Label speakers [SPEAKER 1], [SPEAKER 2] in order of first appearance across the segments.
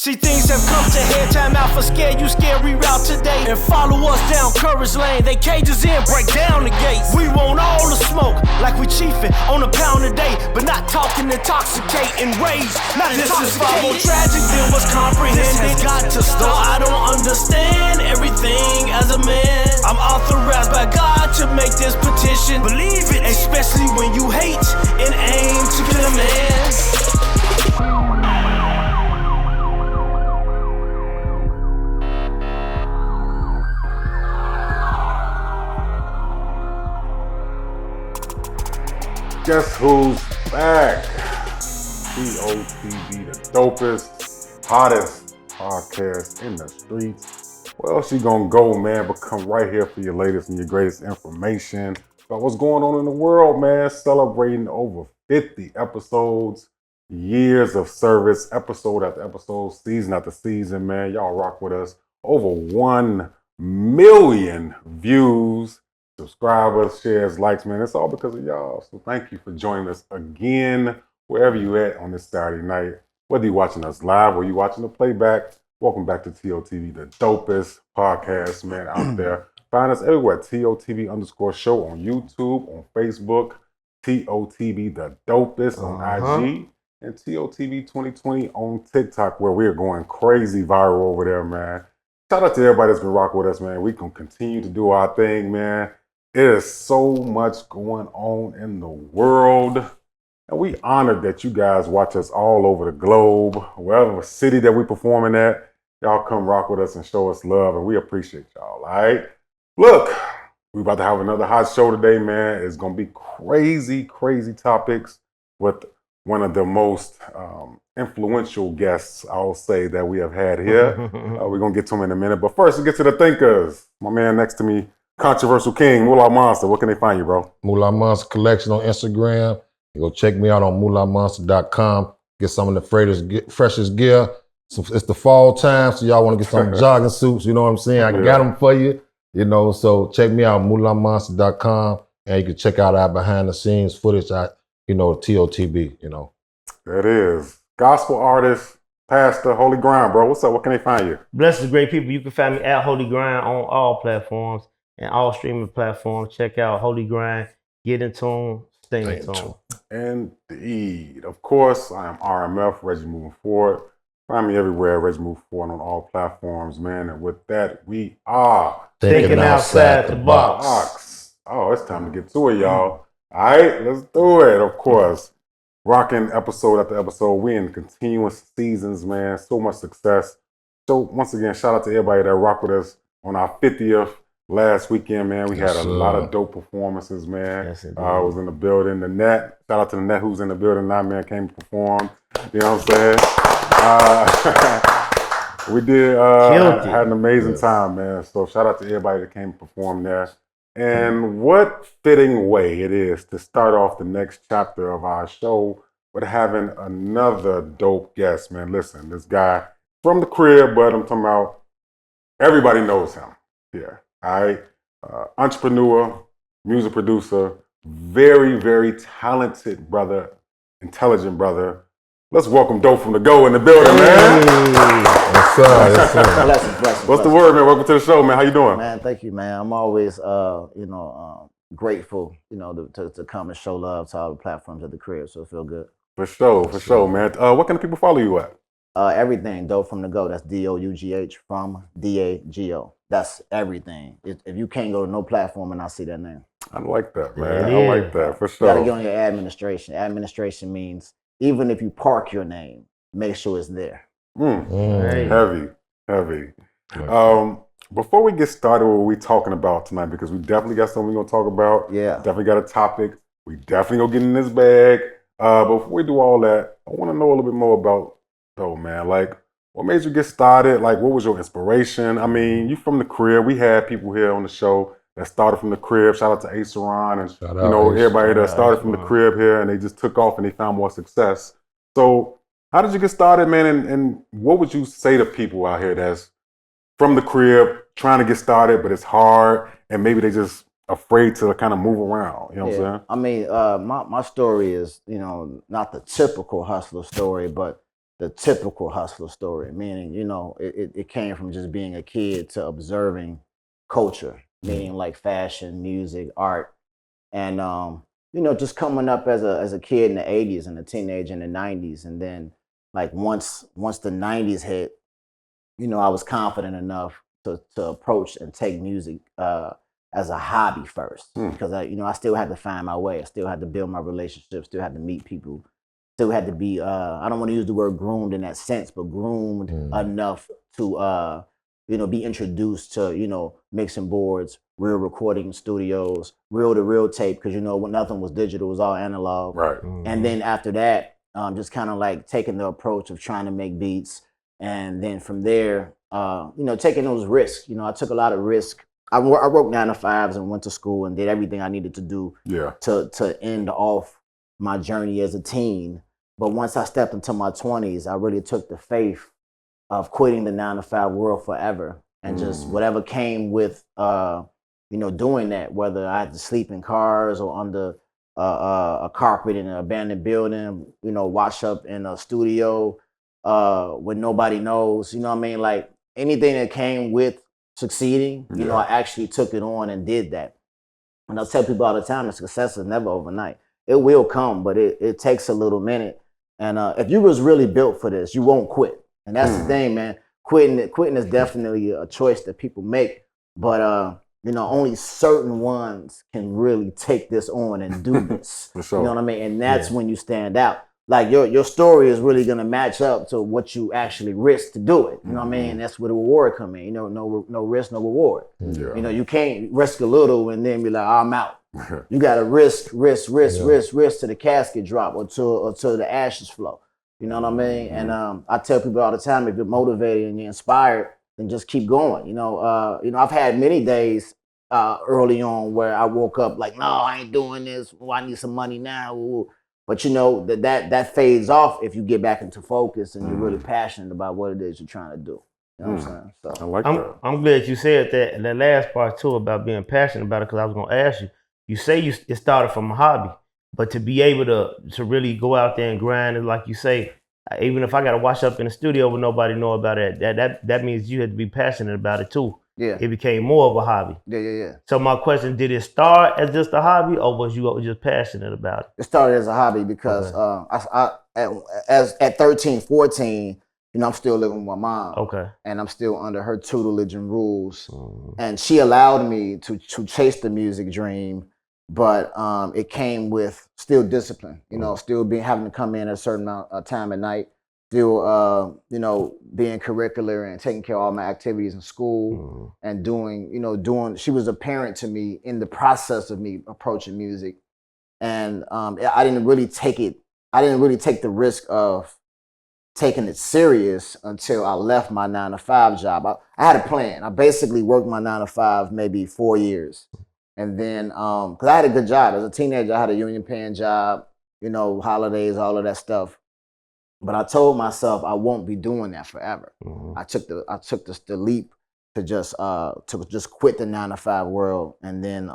[SPEAKER 1] See, things have come to head, time out for scare you, scary route today. And follow us down Courage Lane, they cages in, break down the gates. We want all the smoke, like we chiefin' on a pound a day, but not talking intoxicating rage. Not this is far more tragic than what's comprehended. This has got to stop. I don't understand everything as a man. I'm authorized by God to make this petition. Believe it, especially when you hate and aim to kill a man.
[SPEAKER 2] Guess who's back? TOTB, the dopest, hottest podcast in the streets. Well, she gonna go, man, but come right here for your latest and your greatest information about what's going on in the world, man. Celebrating over 50 episodes, years of service, episode after episode, season after season, man. Y'all rock with us. Over 1 million views. Subscribers, shares, likes, man. It's all because of y'all. So thank you for joining us again, wherever you at on this Saturday night. Whether you're watching us live or you're watching the playback, welcome back to TOTB, the dopest podcast, man, out there. Find us everywhere, TOTB_show on YouTube, on Facebook, TOTB, the dopest on IG, and TOTB 2020 on TikTok, where we're going crazy viral over there, man. Shout out to everybody that's been rocking with us, man. We can continue to do our thing, man. It is so much going on in the world. And we honored that you guys watch us all over the globe, wherever city that we performing at. Y'all come rock with us and show us love, and we appreciate y'all, all right? Look, we about to have another hot show today, man. It's going to be crazy, crazy topics with one of the most influential guests, I'll say, that we have had here. We're going to get to him in a minute. But first, let's get to the thinkers. My man next to me, Controversial King, Moolah Monster. Where can they find you, bro?
[SPEAKER 3] Moolah Monster Collection on Instagram. You go check me out on moolahmonster.com. Get some of the freshest gear. So it's the fall time, so y'all want to get some jogging suits. You know what I'm saying? I got them for you. You know, so check me out, moolahmonster.com. And you can check out our behind the scenes footage at, TOTB,
[SPEAKER 2] That is. Gospel artist, pastor, Holy Grind, bro. What's up? What can they find you?
[SPEAKER 4] Blessed great people. You can find me at Holy Grind on all platforms and all streaming platforms. Check out Holy Grind. Get in tune. Stay in tune.
[SPEAKER 2] Indeed. Of course, I am RMF, Reggie Moving Forward. Find me everywhere, Reggie Moving Forward on all platforms, man. And with that, we are
[SPEAKER 4] thinking outside the box.
[SPEAKER 2] Oh, it's time to get to it, y'all. All right, let's do it. Of course. Rocking episode after episode. We in continuous seasons, man. So much success. So once again, shout out to everybody that rocked with us on our 50th last weekend, man. We had a lot of dope performances, man.
[SPEAKER 4] Yes,
[SPEAKER 2] I was in the building. The Net, shout out to the Net who's in the building now, man, came to perform. You know what I'm saying? We did had an amazing time, man. So shout out to everybody that came to perform there. And what fitting way it is to start off the next chapter of our show with having another dope guest, man. Listen, this guy from the crib, but I'm talking about everybody knows him here. All right, entrepreneur, music producer, very, very talented brother, intelligent brother. Let's welcome Dope from the Go in the building, man.
[SPEAKER 3] Yes, sir. Yes, sir.
[SPEAKER 5] Blessings.
[SPEAKER 2] What's the word, man? Welcome to the show, man. How you doing?
[SPEAKER 5] Man, thank you, man. I'm always, grateful, to come and show love to all the platforms at the crib. So it feel good.
[SPEAKER 2] For sure, man. What kind of people follow you at?
[SPEAKER 5] Everything, Dope from the Go. That's DOUGH from DAGO. That's everything. If you can't go to no platform and I see that name.
[SPEAKER 2] I like that, man. I like that, for sure.
[SPEAKER 5] You gotta get on your administration. Administration means even if you park your name, make sure it's there.
[SPEAKER 2] Heavy. Before we get started, what we talking about tonight, because we definitely got something we're gonna talk about.
[SPEAKER 5] Yeah.
[SPEAKER 2] Definitely got a topic. We definitely gonna get in this bag. But before we do all that, I want to know a little bit more about, though, man. Like, what made you get started? Like, what was your inspiration? I mean, you from the crib. We had people here on the show that started from the crib. Shout out to Ace Saran and everybody that started from the crib here, and they just took off and they found more success. So, how did you get started, man? And what would you say to people out here that's from the crib, trying to get started, but it's hard, and maybe they just afraid to kind of move around? You know what I'm saying?
[SPEAKER 5] I mean, my story is, not the typical hustler story, but the typical hustler story, meaning, it came from just being a kid to observing culture, meaning like fashion, music, art, and just coming up as a kid in the 80s and a teenager in the 90s. And then like once the 90s hit, I was confident enough to approach and take music as a hobby first, because I still had to find my way. I still had to build my relationships, still had to meet people, still had to be, I don't want to use the word groomed in that sense, but groomed enough to, be introduced to, mixing boards, real recording studios, reel to reel tape, because, when nothing was digital, it was all analog.
[SPEAKER 2] Right.
[SPEAKER 5] And then after that, just kind of like taking the approach of trying to make beats. And then from there, taking those risks. I took a lot of risk. I worked 9 to 5s and went to school and did everything I needed to do to end off my journey as a teen. But once I stepped into my 20s, I really took the faith of quitting the 9 to 5 world forever, and just whatever came with, doing that, whether I had to sleep in cars or under a carpet in an abandoned building, wash up in a studio when nobody knows, like anything that came with succeeding, I actually took it on and did that. And I tell people all the time, the success is never overnight. It will come, but it takes a little minute. And if you was really built for this, you won't quit. And that's the thing, man. Quitting is definitely a choice that people make, but only certain ones can really take this on and do this.
[SPEAKER 2] For sure.
[SPEAKER 5] You know what I mean? And that's when you stand out. Like your story is really gonna match up to what you actually risk to do it. You know what I mean? That's where the reward come in. No risk, no reward.
[SPEAKER 2] Yeah.
[SPEAKER 5] You can't risk a little and then be like, oh, I'm out. You gotta risk to the casket drop or to the ashes flow. You know what I mean? And I tell people all the time, if you're motivated and you're inspired, then just keep going. I've had many days early on where I woke up like, no, I ain't doing this. Well, I need some money now. Ooh. But that fades off if you get back into focus and you're really passionate about what it is you're trying to do. You know what I'm saying? So
[SPEAKER 2] I like that.
[SPEAKER 4] I'm glad you said that last part too about being passionate about it, because I was gonna ask you. You say it started from a hobby, but to be able to really go out there and grind, and like you say, even if I got to wash up in the studio but nobody know about it, that means you had to be passionate about it too.
[SPEAKER 5] Yeah.
[SPEAKER 4] It became more of a hobby.
[SPEAKER 5] Yeah.
[SPEAKER 4] So my question, did it start as just a hobby, or was you just passionate about it?
[SPEAKER 5] It started as a hobby because at 13, 14, I'm still living with my mom.
[SPEAKER 4] Okay.
[SPEAKER 5] And I'm still under her tutelage and rules. And she allowed me to chase the music dream, but it came with still discipline, still having to come in at a certain amount of time at night, still, being curricular and taking care of all my activities in school and doing, she was a parent to me in the process of me approaching music. And I didn't really take the risk of taking it serious until I left my 9 to 5 job. I had a plan. I basically worked my 9 to 5 maybe 4 years. And then, because I had a good job. As a teenager, I had a union paying job, holidays, all of that stuff. But I told myself I won't be doing that forever. I took the leap to just quit the 9 to 5 world. And then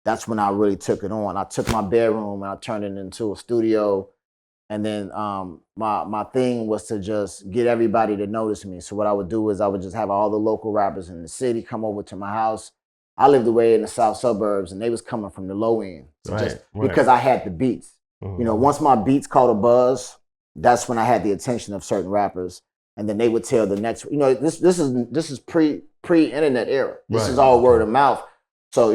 [SPEAKER 5] that's when I really took it on. I took my bedroom and I turned it into a studio. And then my thing was to just get everybody to notice me. So what I would do is I would just have all the local rappers in the city come over to my house. I lived away in the south suburbs, and they was coming from the low end, because I had the beats. Once my beats caught a buzz, that's when I had the attention of certain rappers, and then they would tell the next. This is pre-internet era. This is all word of mouth. So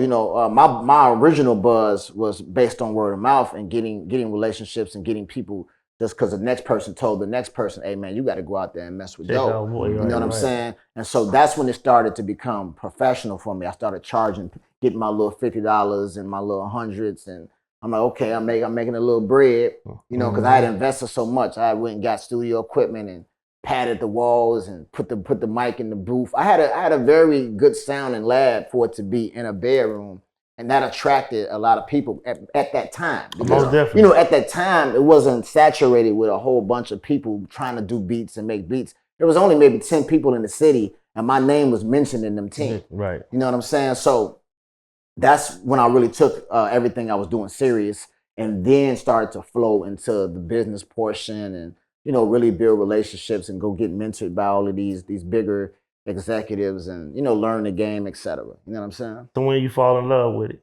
[SPEAKER 5] my original buzz was based on word of mouth and getting relationships and getting people. Just because the next person told the next person, hey, man, you got to go out there and mess with dope. You know what I'm saying? And so that's when it started to become professional for me. I started charging, getting my little $50 and my little hundreds. And I'm like, okay, I'm making a little bread, because I had invested so much. I went and got studio equipment and padded the walls and put the mic in the booth. I had a very good sounding lab for it to be in a bedroom. And that attracted a lot of people at that time. Because, at that time, it wasn't saturated with a whole bunch of people trying to do beats and make beats. There was only maybe 10 people in the city, and my name was mentioned in them 10.
[SPEAKER 4] Right.
[SPEAKER 5] You know what I'm saying? So that's when I really took everything I was doing serious, and then started to flow into the business portion and really build relationships and go get mentored by all of these bigger executives and, learn the game, etc. You know what I'm saying?
[SPEAKER 4] So when you fall in love with it?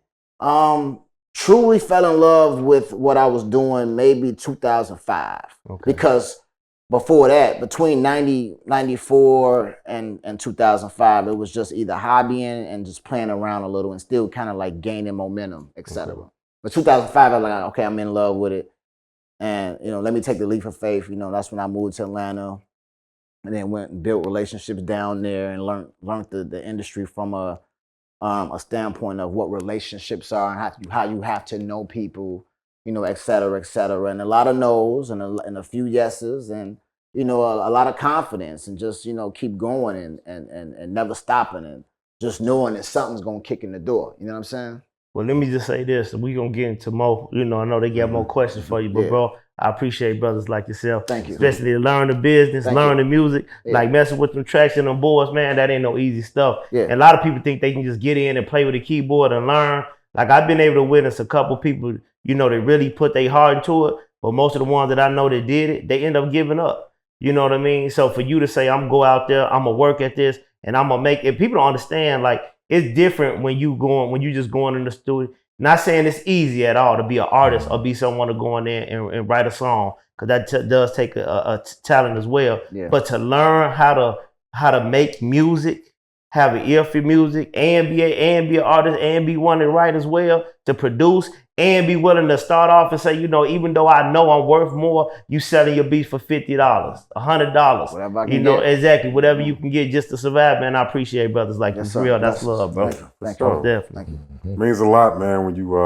[SPEAKER 5] Truly fell in love with what I was doing maybe 2005.
[SPEAKER 4] Okay.
[SPEAKER 5] Because before that, between 94 and 2005, it was just either hobbying and just playing around a little and still kind of like gaining momentum, etc.
[SPEAKER 3] Okay.
[SPEAKER 5] But 2005, I was like, okay, I'm in love with it. And, let me take the leap of faith. That's when I moved to Atlanta and then went and built relationships down there and learned the industry from a standpoint of what relationships are and how you have to know people, et cetera, et cetera. And a lot of no's and a few yeses and, a lot of confidence and just, keep going and never stopping and just knowing that something's going to kick in the door. You know what I'm saying?
[SPEAKER 4] Well, let me just say this. We're going to get into more. I know they got more questions for you, but bro, I appreciate brothers like yourself.
[SPEAKER 5] Thank you.
[SPEAKER 4] Especially to learn the business, learn the music, like messing with them tracks and them boards, man, that ain't no easy stuff.
[SPEAKER 5] Yeah.
[SPEAKER 4] And a lot of people think they can just get in and play with a keyboard and learn. Like I've been able to witness a couple people, they really put their heart into it, but most of the ones that I know that did it, they end up giving up. You know what I mean? So for you to say, I'm go out there, I'm gonna work at this, and I'm gonna make it, people don't understand, like, it's different when you just going in the studio. Not saying it's easy at all to be an artist or be someone to go in there and write a song, because that does take a talent as well.
[SPEAKER 5] Yeah.
[SPEAKER 4] But to learn how to make music, have an ear for music, and be an artist, and be one to write as well, to produce, and be willing to start off and say, even though I know I'm worth more, you selling your beats for $50, $100.
[SPEAKER 5] Whatever I can get.
[SPEAKER 4] Exactly, whatever you can get just to survive, man. I appreciate brothers like you. For real, that's love, bro.
[SPEAKER 5] Thank
[SPEAKER 2] you.
[SPEAKER 4] Definitely.
[SPEAKER 5] Thank you.
[SPEAKER 2] It means a lot, man, when you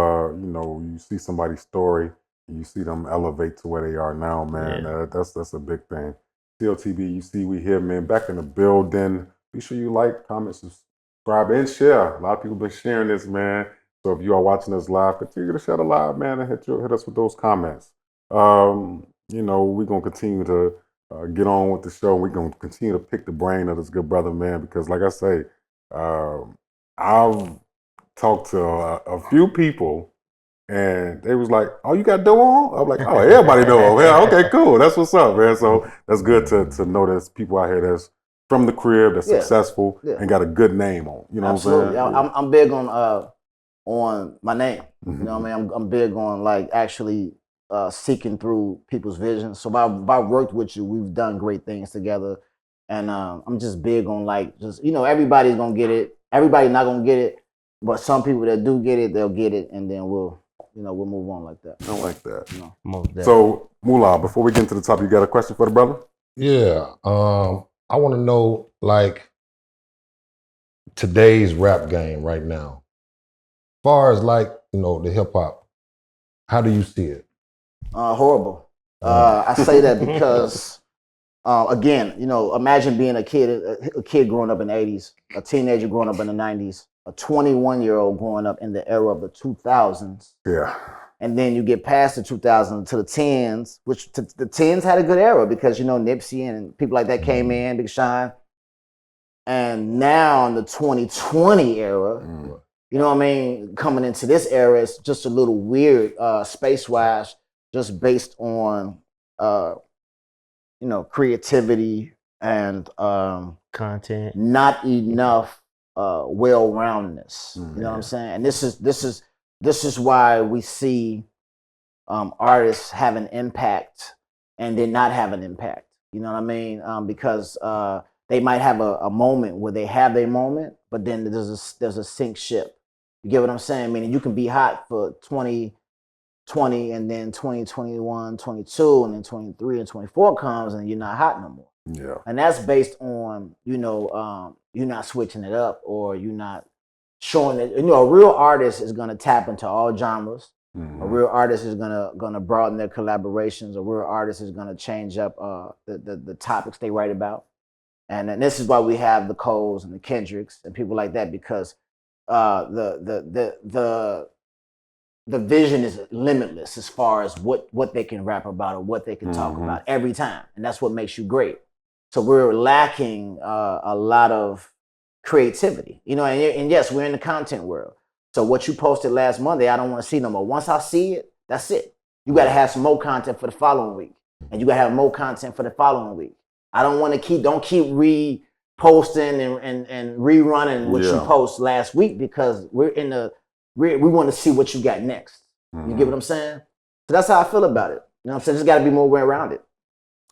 [SPEAKER 2] you see somebody's story and you see them elevate to where they are now, man.
[SPEAKER 4] Yeah.
[SPEAKER 2] That's a big thing. TOTB, you see we here, man, back in the building. Be sure you like, comment, subscribe, and share. A lot of people been sharing this, man. So if you are watching this live, continue to share the live, man, and hit us with those comments. We're gonna continue to get on with the show. We're gonna continue to pick the brain of this good brother, man, because like I say, I've talked to a few people, and they was like, "Oh, you got dough on?" I'm like, "Oh, everybody know. Yeah, okay, cool. That's what's up, man." So that's good to know there's people out here that's from the crib, that's successful, and got a good name on. You know
[SPEAKER 5] Absolutely.
[SPEAKER 2] what I'm saying?
[SPEAKER 5] I'm big on my name.
[SPEAKER 2] Mm-hmm.
[SPEAKER 5] You know what I mean? I'm big on like actually seeking through people's visions. So by worked with you, we've done great things together, and I'm just big on like everybody's gonna get it. Everybody's not gonna get it, but some people that do get it, they'll get it, and then we'll move on like that.
[SPEAKER 2] I like that.
[SPEAKER 5] No.
[SPEAKER 2] So Moolah, before we get into the top, you got a question for the brother?
[SPEAKER 3] Yeah. I want to know, like, today's rap game right now. As far as like, the hip hop, how do you see it?
[SPEAKER 5] Horrible. I say that because, again, imagine being a kid growing up in the 80s, a teenager growing up in the 90s, a 21-year-old growing up in the era of the 2000s.
[SPEAKER 2] Yeah.
[SPEAKER 5] And then you get past the 2000s to the 10s, which the 10s had a good era because, Nipsey and people like that came in, Big Sean. And now in the 2020 era, you know what I mean, coming into this era, it's just a little weird space-wise, just based on, creativity and
[SPEAKER 4] content.
[SPEAKER 5] Not enough well-roundedness. You know what I'm saying? And this is why we see artists have an impact and then not have an impact. You know what I mean? Because they might have a moment where they have their moment, but then there's a sink ship. You get what I'm saying? Meaning you can be hot for 2020 and then 2021, 22, and then 23 and 24 comes and you're not hot no more.
[SPEAKER 2] Yeah.
[SPEAKER 5] And that's based on, you're not switching it up or you're not showing it. A real artist is going to tap into all genres. Mm-hmm. A real artist is gonna broaden their collaborations. A real artist is going to change up the topics they write about. And this is why we have the Coles and the Kendricks and people like that, because the vision is limitless as far as what they can rap about or what they can talk about every time. And that's what makes you great. So we're lacking a lot of creativity, and yes, we're in the content world. So what you posted last Monday, I don't want to see no more. Once I see it, that's it. You got to have some more content for the following week. and you gotta have more content for the following week. I don't want to don't keep reposting and rerunning what you post last week, because we want to see what you got next. You get what I'm saying? So that's how I feel about it. You know what I'm saying? There's got to be more way around it.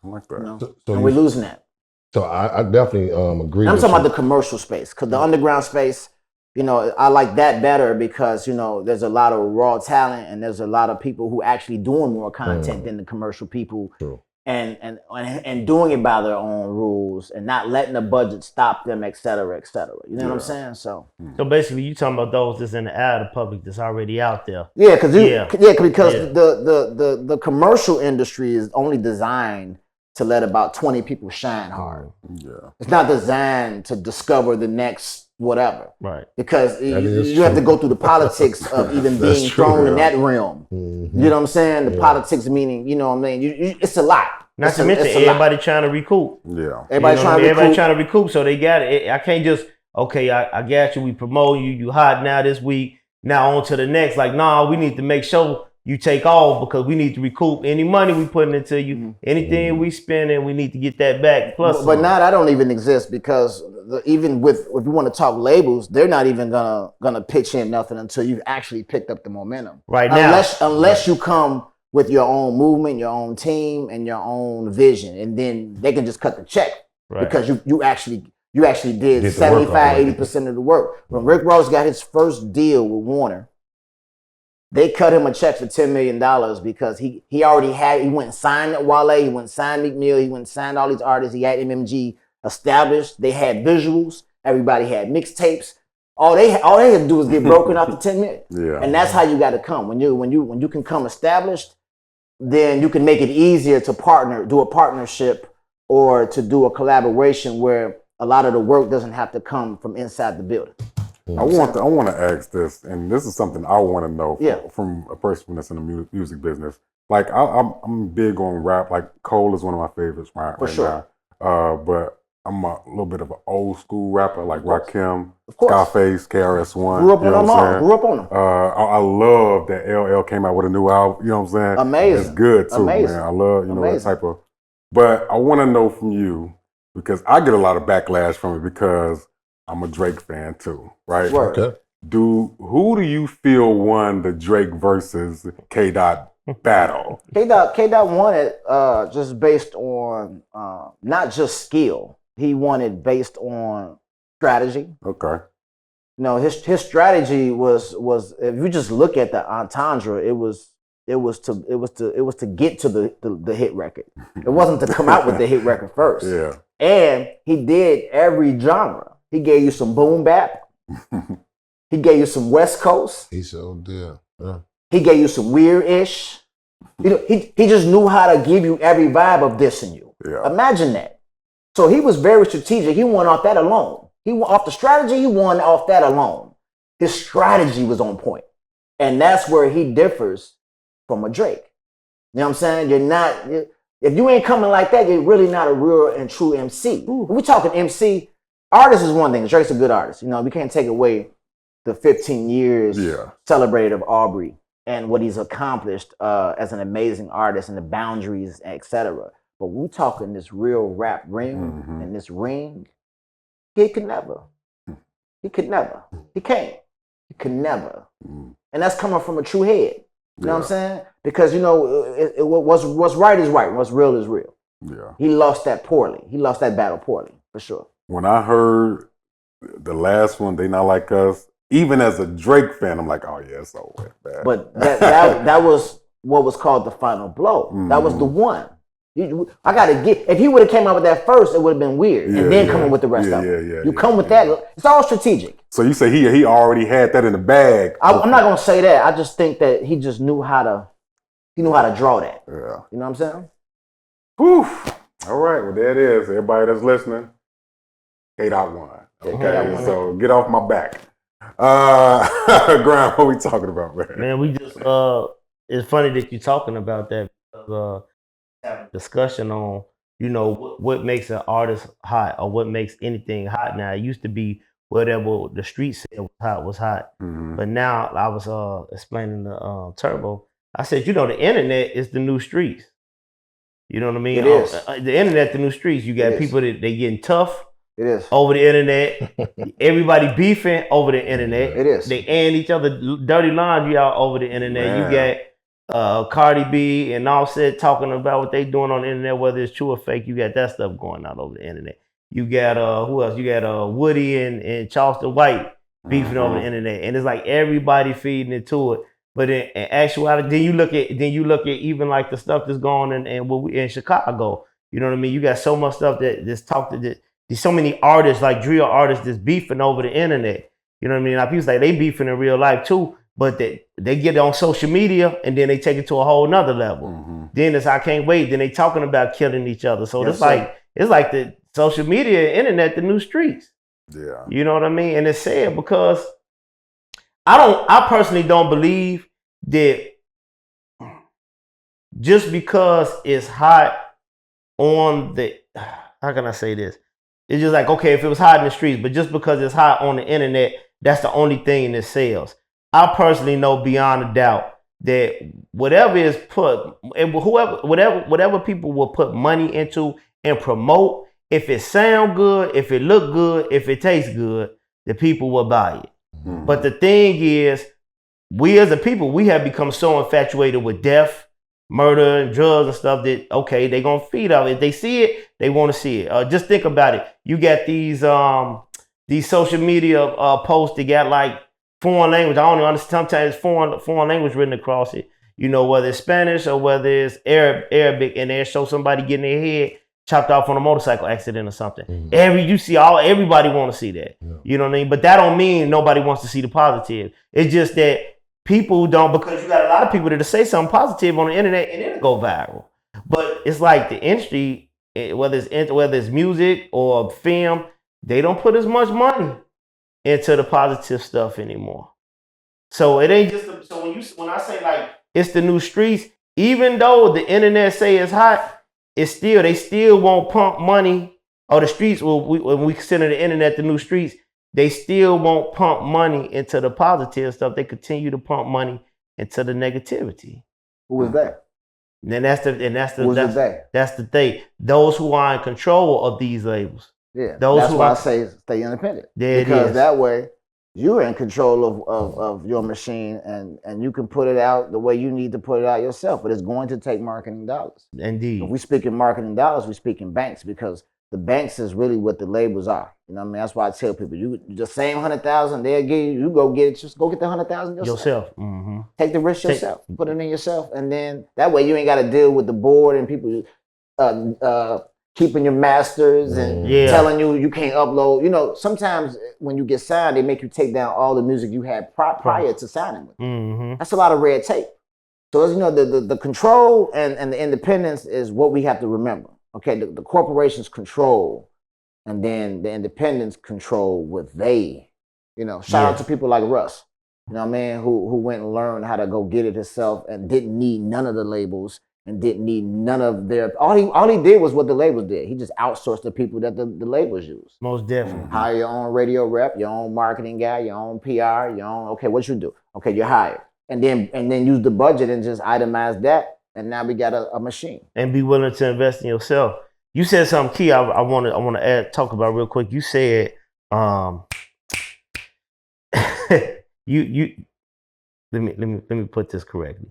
[SPEAKER 2] I like that.
[SPEAKER 5] You know?
[SPEAKER 3] So
[SPEAKER 5] and we're losing that.
[SPEAKER 3] So I definitely agree.
[SPEAKER 5] I'm talking about the commercial space, because the underground space, you know, I like that better, because, you know, there's a lot of raw talent and there's a lot of people who actually doing more content than the commercial people.
[SPEAKER 3] True.
[SPEAKER 5] And doing it by their own rules and not letting the budget stop them, et cetera, et cetera. You know what I'm saying? So
[SPEAKER 4] basically, you talking about those that's in the eye of the public, that's already out there.
[SPEAKER 5] Yeah, because the commercial industry is only designed to let about 20 people shine hard. Yeah, it's not designed to discover the next whatever.
[SPEAKER 4] Right.
[SPEAKER 5] Because you have to go through the politics of even being thrown in that realm. You know what I'm saying? The politics meaning, you know what I mean? It's a lot.
[SPEAKER 4] Not to mention everybody trying to recoup.
[SPEAKER 2] Yeah.
[SPEAKER 5] Everybody
[SPEAKER 4] trying to recoup, so they got it. I can't just, okay, I got you, we promote you, you hot now this week, now on to the next. Like, nah, we need to make sure you take off, because we need to recoup any money we putting into you. Anything we spending, we need to get that back. Plus,
[SPEAKER 5] but now that don't even exist, because even with, if you want to talk labels, they're not even gonna pitch in nothing until you've actually picked up the momentum.
[SPEAKER 4] Right now,
[SPEAKER 5] unless you come with your own movement, your own team, and your own vision, and then they can just cut the check because you actually did 75-80% of the work. When Rick Ross got his first deal with Warner, they cut him a check for $10 million because he went and signed Wale, he went and signed Meek Mill, he went and signed all these artists. He had MMG established. They had visuals. Everybody had mixtapes. All they had to do was get broken off the 10 million. Yeah. And that's how you got to come. When you can come established, then you can make it easier to do a partnership or to do a collaboration where a lot of the work doesn't have to come from inside the building.
[SPEAKER 2] I want to ask this, and this is something I want to know from a person that's in the music business. Like I'm big on rap. Like Cole is one of my favorites right now. But I'm a little bit of an old school rapper, like Rakim, Scarface, KRS-One.
[SPEAKER 5] Grew up on them.
[SPEAKER 2] I love that LL came out with a new album. You know what I'm saying?
[SPEAKER 5] Amazing.
[SPEAKER 2] It's good too, man. I love that type of. But I want to know from you, because I get a lot of backlash from it because I'm a Drake fan too, right?
[SPEAKER 5] Okay.
[SPEAKER 2] Who do you feel won the Drake versus K-Dot battle?
[SPEAKER 5] K-Dot won it just based on not just skill. He won it based on strategy.
[SPEAKER 2] Okay.
[SPEAKER 5] No, his strategy was if you just look at the entendre, it was to get to the hit record. It wasn't to come out with the hit record first.
[SPEAKER 2] Yeah.
[SPEAKER 5] And he did every genre. He gave you some boom bap. He gave you some West Coast.
[SPEAKER 3] He so did. Yeah.
[SPEAKER 5] He gave you some weird-ish. You know, he just knew how to give you every vibe of this in you.
[SPEAKER 2] Yeah.
[SPEAKER 5] Imagine that. So he was very strategic. He won off that alone. He won off the strategy. He won off that alone. His strategy was on point. And that's where he differs from a Drake. You know what I'm saying? If you ain't coming like that, you're really not a real and true MC. If we're talking MC, artist is one thing. Drake's a good artist. You know, we can't take away the 15 years celebrated of Aubrey and what he's accomplished as an amazing artist and the boundaries, etc. But we're talking this real rap ring and this ring, he could never. He can't. He could never. And that's coming from a true head. You know what I'm saying? Because, you know, what's right is right. What's real is real.
[SPEAKER 2] Yeah.
[SPEAKER 5] He lost that poorly. He lost that battle poorly, for sure.
[SPEAKER 2] When I heard the last one, They Not Like Us, even as a Drake fan, I'm like, oh yeah, it's over. Bad.
[SPEAKER 5] But that was what was called the final blow. That was the one. I gotta get. If he would have came out with that first, it would have been weird, and then come in with the rest of it. You come with that. It's all strategic.
[SPEAKER 2] So you say he already had that in the bag.
[SPEAKER 5] I'm not gonna say that. I just think that he just knew how to. He knew how to draw that.
[SPEAKER 2] Yeah.
[SPEAKER 5] You know what I'm saying?
[SPEAKER 2] Whew. All right. Well, there it is. Everybody that's listening, K-Dot won. Okay. So get off my back. Graham, what we talking about, man?
[SPEAKER 4] Man, we just it's funny that you're talking about that. Having a discussion on, you know, what makes an artist hot or what makes anything hot now. It used to be whatever the street said was hot. But now I was explaining to Turbo. I said, you know, the internet is the new streets. You know what I mean?
[SPEAKER 5] It is.
[SPEAKER 4] The internet, the new streets. You got people that they getting tough.
[SPEAKER 5] It is.
[SPEAKER 4] Over the internet. Everybody beefing over the internet.
[SPEAKER 5] It is.
[SPEAKER 4] They airing each other dirty laundry out over the internet.
[SPEAKER 2] Man.
[SPEAKER 4] You got Cardi B and Offset talking about what they doing on the internet, whether it's true or fake. You got that stuff going out over the internet. You got who else? You got Woody and Charleston White beefing over the internet, and it's like everybody feeding into it. But in actuality, then you look at even like the stuff that's going on in Chicago. You know what I mean? You got so much stuff that's talked. There's so many artists, like drill artists, that's beefing over the internet. You know what I mean? Like people say they beefing in real life too, but they get it on social media and then they take it to a whole nother level. Then it's I can't wait. Then they talking about killing each other. So it's like the social media, internet, the new streets.
[SPEAKER 2] Yeah.
[SPEAKER 4] You know what I mean? And it's sad because I personally don't believe that just because it's hot on the, how can I say this? It's just like, okay, if it was hot in the streets, but just because it's hot on the internet, that's the only thing that sells. I personally know beyond a doubt that whatever is put, whatever people will put money into and promote, if it sound good, if it look good, if it tastes good, the people will buy it. But the thing is, we as a people, we have become so infatuated with death, murder, and drugs and stuff that, okay, they're going to feed off it. If they see it, they want to see it. Just think about it. You got these social media posts that got like foreign language. I don't know, sometimes foreign language written across it. You know, whether it's Spanish or whether it's Arabic, and they show somebody getting their head chopped off on a motorcycle accident or something. Everybody want to see that. Yeah. You know what I mean? But that don't mean nobody wants to see the positive. It's just that people don't, because you got a lot of people that say something positive on the internet and it'll go viral. But it's like the industry, whether it's music or film, they don't put as much money into the positive stuff anymore. So it ain't just when I say like it's the new streets, even though the internet say it's hot, they still won't pump money, or the streets, when we consider the internet the new streets, they still won't pump money into the positive stuff. They continue to pump money into the negativity.
[SPEAKER 5] Who is that?
[SPEAKER 4] And that's the thing. Those who are in control of these labels.
[SPEAKER 5] Yeah. That's why I say stay independent. Because that way you're in control of your machine and you can put it out the way you need to put it out yourself. But it's going to take marketing dollars.
[SPEAKER 4] Indeed.
[SPEAKER 5] If we speak in marketing dollars, we speak in banks, because the banks is really what the labels are. You know what I mean? That's why I tell people, you the same 100,000 they'll give you go get it. Just go get the 100,000 yourself.
[SPEAKER 4] Mm-hmm.
[SPEAKER 5] Take the risk yourself. Put it in yourself, and then that way you ain't got to deal with the board and people keeping your masters and telling you can't upload. You know, sometimes when you get signed, they make you take down all the music you had prior to signing with.
[SPEAKER 4] Mm-hmm.
[SPEAKER 5] That's a lot of red tape. So, you know, the control and the independence is what we have to remember. Okay, the corporations control, and then the independents control what they, you know, shout out to people like Russ, you know what I mean, who went and learned how to go get it himself and didn't need none of the labels and didn't need none of their, all he did was what the labels did. He just outsourced the people that the labels use.
[SPEAKER 4] Most definitely.
[SPEAKER 5] Hire your own radio rep, your own marketing guy, your own PR, your own, okay, what you do? Okay, you're hired. And then use the budget and just itemize that. And now we got a machine. And
[SPEAKER 4] be willing to invest in yourself. You said something key I want to talk about real quick. You said you let me put this correctly.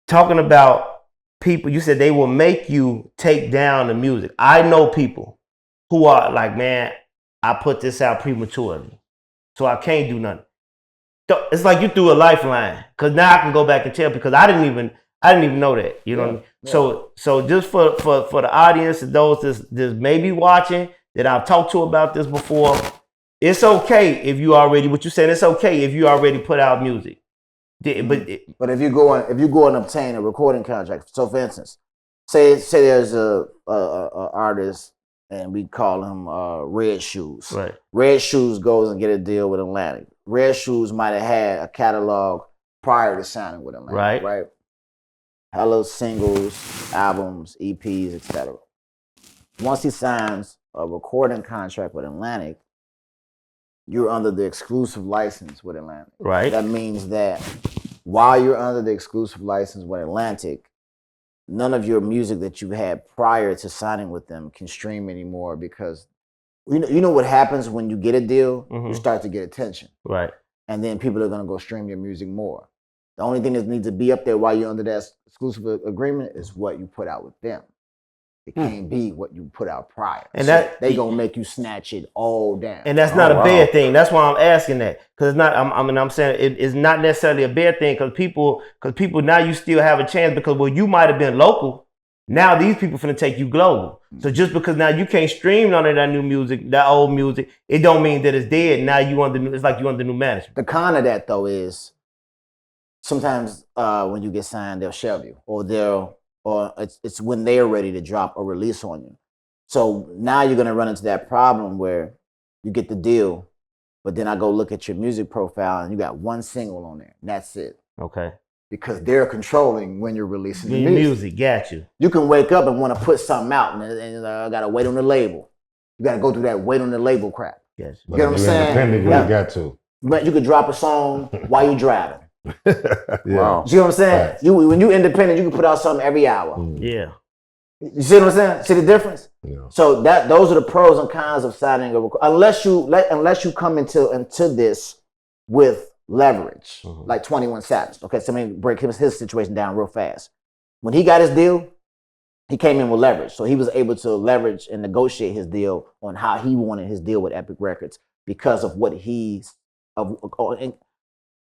[SPEAKER 4] Talking about people, you said they will make you take down the music. I know people who are like, man, I put this out prematurely, so I can't do nothing. It's like you threw a lifeline, because now I can go back and tell, because I didn't even know that. You know what I mean? Yeah. So just for the audience and those that's maybe watching that I've talked to about this before, it's okay if you already, what you said, it's okay if you already put out music.
[SPEAKER 5] But if you go and obtain a recording contract, so for instance, say there's a artist and we call him Red Shoes.
[SPEAKER 4] Right.
[SPEAKER 5] Red Shoes goes and get a deal with Atlantic. Red Shoes might have had a catalog prior to signing with Atlantic. Right. Hello, singles, albums, EPs, etc. Once he signs a recording contract with Atlantic, you're under the exclusive license with Atlantic.
[SPEAKER 4] Right.
[SPEAKER 5] That means that while you're under the exclusive license with Atlantic, none of your music that you had prior to signing with them can stream anymore because you know what happens when you get a deal? You start to get attention.
[SPEAKER 4] Right.
[SPEAKER 5] And then people are going to go stream your music more. The only thing that needs to be up there while you're under that exclusive agreement is what you put out with them. It can't be what you put out prior.
[SPEAKER 4] And
[SPEAKER 5] so
[SPEAKER 4] that
[SPEAKER 5] they gonna make you snatch it all down.
[SPEAKER 4] And that's not a bad thing. That's why I'm asking that, because it's not. I'm saying it's not necessarily a bad thing because people now you still have a chance because you might have been local. Now these people finna take you global. So just because now you can't stream none of that new music, that old music, it don't mean that it's dead. Now it's like you under new management.
[SPEAKER 5] The con of that though is sometimes when you get signed, they'll shelve you, or it's when they're ready to drop a release on you. So now you're gonna run into that problem where you get the deal, but then I go look at your music profile and you got one single on there, and that's it.
[SPEAKER 4] Okay.
[SPEAKER 5] Because they're controlling when you're releasing the
[SPEAKER 4] music. Got you.
[SPEAKER 5] You can wake up and want to put something out, and I gotta wait on the label. You gotta go through that wait on the label crap.
[SPEAKER 4] Yes.
[SPEAKER 5] You get what I'm saying?
[SPEAKER 3] You got to.
[SPEAKER 5] But you could drop a song while you're driving.
[SPEAKER 2] Wow.
[SPEAKER 5] You know what I'm saying?
[SPEAKER 3] Right.
[SPEAKER 5] When you independent, you can put out something every hour.
[SPEAKER 4] Yeah.
[SPEAKER 5] You see what I'm saying? See the difference?
[SPEAKER 3] Yeah.
[SPEAKER 5] So those are the pros and cons of signing a unless you come into this with leverage, like 21 Savage. Okay, so let me break his situation down real fast. When he got his deal, he came in with leverage. So he was able to leverage and negotiate his deal on how he wanted his deal with Epic Records because of what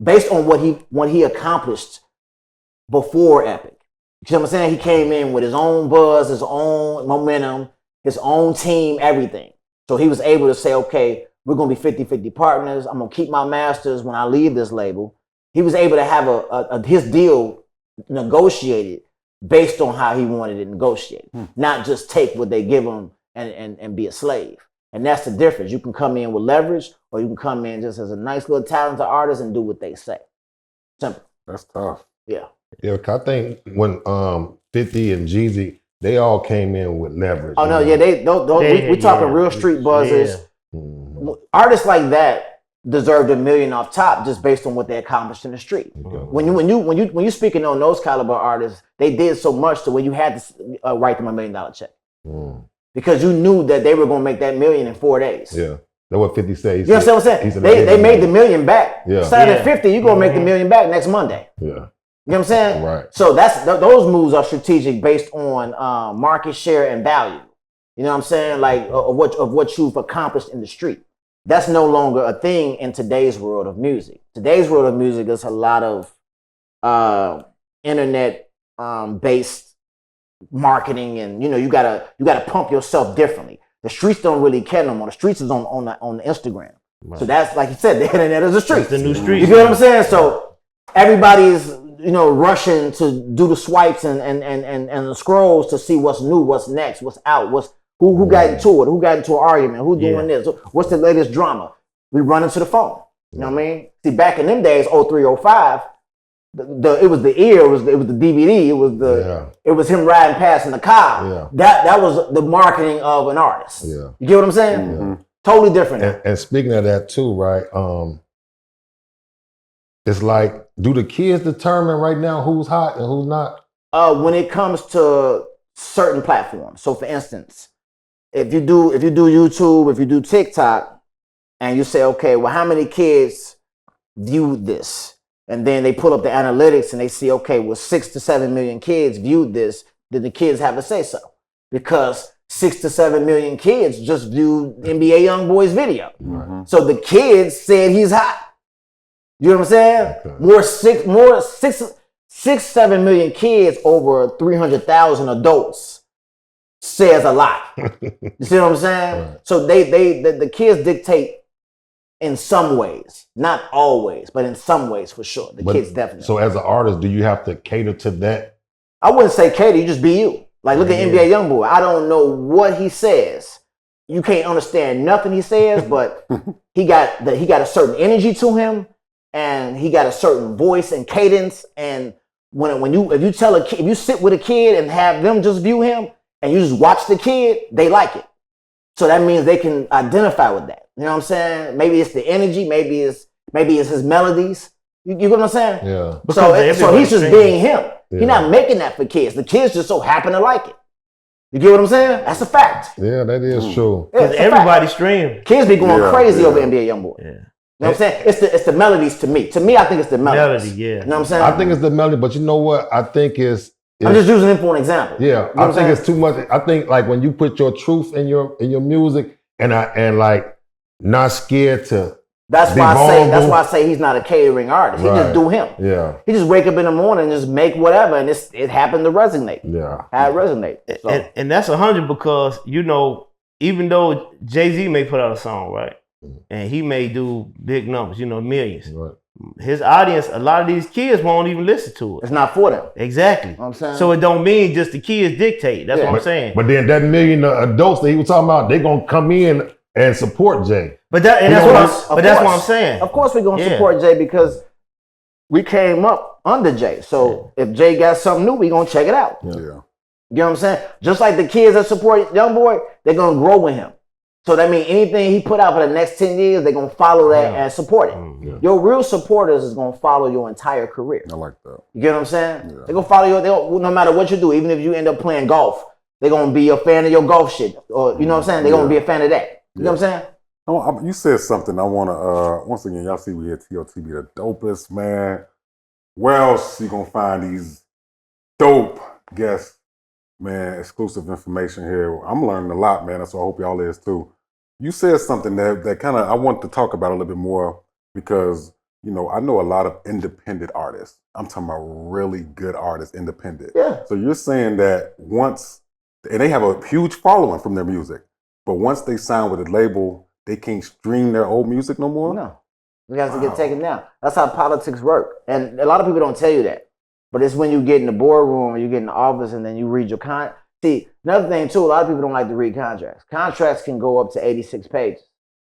[SPEAKER 5] based on what he accomplished before Epic. You know what I'm saying? He came in with his own buzz, his own momentum, his own team, everything. So he was able to say, okay, we're going to be 50-50 partners. I'm going to keep my masters when I leave this label. He was able to have his deal negotiated based on how he wanted it negotiated, not just take what they give him and be a slave. And that's the difference. You can come in with leverage, or you can come in just as a nice little talented artist and do what they say. Simple.
[SPEAKER 2] That's tough.
[SPEAKER 5] Yeah.
[SPEAKER 3] Yeah, I think when 50 and Jeezy, they all came in with leverage.
[SPEAKER 5] Oh no, yeah, we talking real street buzzers. Yeah. Artists like that deserved $1 million off top just based on what they accomplished in the street. Okay. When you speaking on those caliber artists, they did so much to where you had to write them $1 million check because you knew that they were going to make that $1 million in 4 days.
[SPEAKER 3] Yeah, that's what 50 said.
[SPEAKER 5] You know what I'm saying? They made the $1 million back.
[SPEAKER 3] Yeah.
[SPEAKER 5] Sign at 50, you're gonna make the $1 million back next Monday.
[SPEAKER 3] Yeah.
[SPEAKER 5] You know what I'm saying?
[SPEAKER 3] Right.
[SPEAKER 5] So those moves are strategic based on market share and value. You know what I'm saying? Like of what you've accomplished in the street. That's no longer a thing in today's world of music. Today's world of music is a lot of internet based marketing, and you gotta pump yourself differently. The streets don't really care no more. The streets is on Instagram. Right. So that's like you said, the internet is the street.
[SPEAKER 4] It's the new street.
[SPEAKER 5] You get what I'm saying? So everybody's rushing to do the swipes and the scrolls to see what's new, what's next, what's out, who got into it, who got into an argument, who doing this, what's the latest drama. We run into the phone. You know what I mean? See, back in them days, 03, 05, it was the ear, it was the DVD, it was him riding past in the car.
[SPEAKER 3] Yeah.
[SPEAKER 5] That was the marketing of an artist.
[SPEAKER 3] Yeah.
[SPEAKER 5] You get what I'm saying?
[SPEAKER 3] Mm-hmm.
[SPEAKER 5] Totally different.
[SPEAKER 3] And speaking of that too, right? It's like, do the kids determine right now who's hot and who's not?
[SPEAKER 5] When it comes to certain platforms. So for instance, if you do YouTube, if you do TikTok, and you say, okay, well, how many kids viewed this? And then they pull up the analytics and they see, okay, well, 6 to 7 million kids viewed this, then the kids have to say so. Because 6 to 7 million kids just viewed NBA YoungBoy's video. Mm-hmm. So the kids said he's hot. You know what I'm saying? Okay. 7 million kids over 300,000 adults says a lot. You see what I'm saying? Right. So the kids dictate in some ways, not always, but in some ways for sure. Kids definitely.
[SPEAKER 3] So as an artist, do you have to cater to that?
[SPEAKER 5] I wouldn't say cater, you just be you. Like look at NBA YoungBoy. I don't know what he says. You can't understand nothing he says, but he got a certain energy to him. And he got a certain voice and cadence. And if you sit with a kid and have them just view him and you just watch the kid, they like it. So that means they can identify with that. You know what I'm saying? Maybe it's the energy, maybe it's his melodies. You get what I'm saying?
[SPEAKER 3] Yeah.
[SPEAKER 5] So he's just being him. Yeah. He's not making that for kids. The kids just so happen to like it. You get what I'm saying? That's a fact.
[SPEAKER 3] Yeah, that is true.
[SPEAKER 4] Because everybody stream.
[SPEAKER 5] Kids be going crazy over NBA YoungBoy.
[SPEAKER 4] Yeah.
[SPEAKER 5] You know what I'm saying? It's the melodies to me. To me, I think it's the melodies.
[SPEAKER 4] Melody, yeah.
[SPEAKER 5] You know what I'm saying?
[SPEAKER 3] I think it's the melody, but you know what? I think it's
[SPEAKER 5] I'm just using it for an example.
[SPEAKER 3] Yeah,
[SPEAKER 5] you know
[SPEAKER 3] I think it's too much. I think like when you put your truth in your music and like not scared to.
[SPEAKER 5] That's why I say he's not a catering artist. He just do him.
[SPEAKER 3] Yeah.
[SPEAKER 5] He just wake up in the morning and just make whatever, and it happened to resonate.
[SPEAKER 3] Yeah.
[SPEAKER 5] How it resonate. So.
[SPEAKER 4] And that's 100 because even though Jay-Z may put out a song, right, and he may do big numbers, millions.
[SPEAKER 3] Right.
[SPEAKER 4] His audience, a lot of these kids won't even listen to it.
[SPEAKER 5] It's not for them.
[SPEAKER 4] Exactly.
[SPEAKER 5] You know what I'm saying?
[SPEAKER 4] So it don't mean just the kids dictate. That's what I'm saying.
[SPEAKER 3] But then that million adults that he was talking about, they gonna come in and support Jay.
[SPEAKER 4] That's what I'm saying.
[SPEAKER 5] Of course we're gonna support Jay because we came up under Jay. So if Jay got something new, we gonna check it out.
[SPEAKER 2] Yeah.
[SPEAKER 5] You know what I'm saying? Just like the kids that support YoungBoy, they're gonna grow with him. So that means anything he put out for the next 10 years, they're gonna follow that and support it. Yeah. Your real supporters is gonna follow your entire career.
[SPEAKER 2] I like that.
[SPEAKER 5] You get what I'm saying?
[SPEAKER 2] Yeah.
[SPEAKER 5] They're gonna follow you. No matter what you do, even if you end up playing golf, they're gonna be a fan of your golf shit. Or you know what I'm saying? They're gonna be a fan of that. You know what I'm saying?
[SPEAKER 2] You said something I want to, once again, y'all see we here at TOTB, the dopest, man. Where else you going to find these dope guests, man, exclusive information here? I'm learning a lot, man, so I hope y'all is too. You said something that kind of, I want to talk about a little bit more because, I know a lot of independent artists. I'm talking about really good artists, independent.
[SPEAKER 5] Yeah.
[SPEAKER 2] So you're saying that and they have a huge following from their music, but once they sign with a label, they can't stream their old music no more?
[SPEAKER 5] No. It has to get taken down. That's how politics work. And a lot of people don't tell you that. But it's when you get in the boardroom or you get in the office and then you read your See, another thing too, a lot of people don't like to read contracts. Contracts can go up to 86 pages.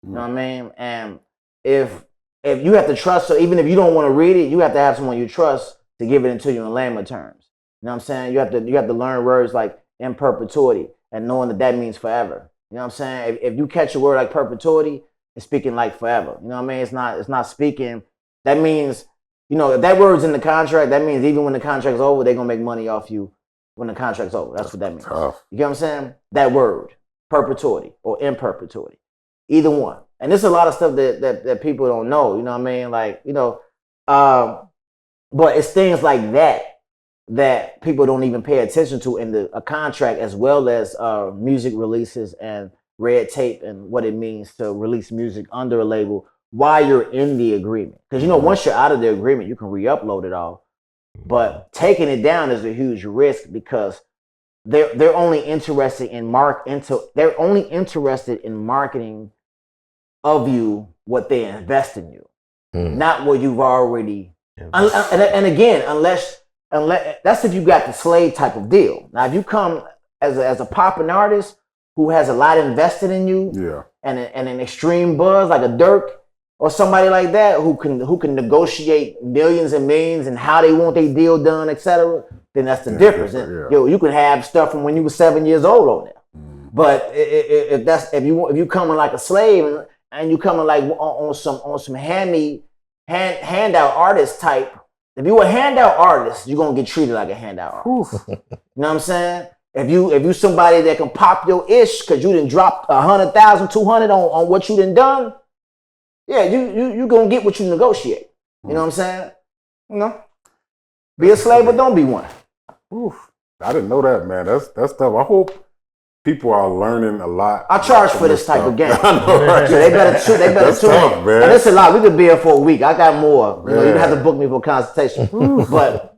[SPEAKER 5] You know what I mean? And if you have to trust, so even if you don't want to read it, you have to have someone you trust to give it into you in layman terms. You know what I'm saying? You have to learn words like in perpetuity and knowing that means forever. You know what I'm saying? If you catch a word like perpetuity, it's speaking like forever. You know what I mean? It's not speaking. That means, if that word's in the contract, that means even when the contract's over, they're gonna make money off you when the contract's over. That's what that means.
[SPEAKER 2] Tough.
[SPEAKER 5] You get what I'm saying? That word, perpetuity or in perpetuity. Either one. And there's a lot of stuff that people don't know, you know what I mean? But it's things like that people don't even pay attention to in a contract, as well as music releases and red tape and what it means to release music under a label while you're in the agreement. Because once you're out of the agreement, you can re-upload it all. But taking it down is a huge risk because they're only interested in marketing of you what they invest in you, not what you've already. And again, unless that's if you got the slave type of deal. Now, if you come as a popping artist who has a lot invested in you, and an extreme buzz like a Dirk or somebody like that who can negotiate millions and millions and how they want their deal done, etc., then that's the difference. You can have stuff from when you were 7 years old on there. But if you coming like a slave and you coming like on some handout artist type. If you a handout artist, you're gonna get treated like a handout artist. You know what I'm saying? If you somebody that can pop your ish because you done dropped 100,000, 200 on what you done, yeah, you gonna get what you negotiate. You know what I'm saying? Be a slave or don't be one.
[SPEAKER 2] Oof. I didn't know that, man. That's tough. I hope people are learning a lot.
[SPEAKER 5] I charge for this type of game.
[SPEAKER 2] I know, right?
[SPEAKER 5] So they better tune in.
[SPEAKER 2] Man.
[SPEAKER 5] And it's a lot. We could be here for a week. I got more. You don't have to book me for a consultation. But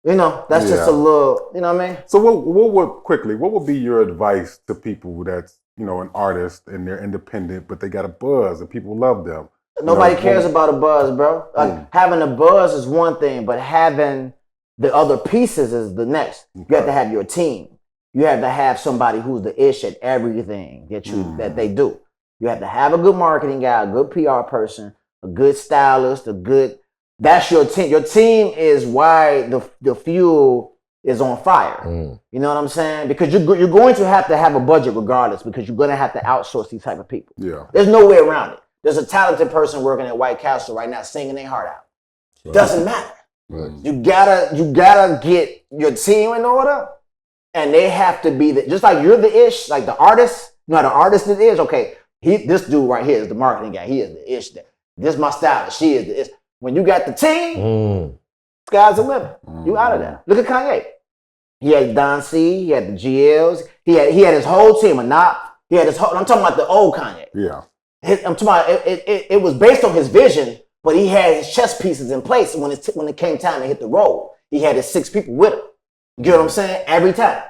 [SPEAKER 5] that's just a little. You know what I mean?
[SPEAKER 2] So what would be your advice to people that's an artist and they're independent, but they got a buzz and people love them?
[SPEAKER 5] Nobody cares about a buzz, bro. Like having a buzz is one thing, but having the other pieces is the next. Okay. You have to have your team. You have to have somebody who's the ish at everything that they do. You have to have a good marketing guy, a good PR person, a good stylist, that's your team. Your team is why the fuel is on fire. You know what I'm saying? Because you're going to have a budget regardless, because you're going to have to outsource these type of people.
[SPEAKER 2] Yeah.
[SPEAKER 5] There's no way around it. There's a talented person working at White Castle right now singing their heart out. Doesn't matter.
[SPEAKER 3] Right.
[SPEAKER 5] You gotta get your team in order, and they have to be just like you're the ish, like the artist. You know how the artist is. Okay, this dude right here is the marketing guy. He is the ish. This is my stylist. She is the ish. When you got the team, sky's the limit. You out of there. Look at Kanye. He had Don C. He had the GLs. He had his whole team. He had his whole. I'm talking about the old Kanye.
[SPEAKER 2] Yeah.
[SPEAKER 5] I'm talking about it was based on his vision, but he had his chess pieces in place. When it came time to hit the road, he had his 6 people with him. You get what I'm saying? Every time.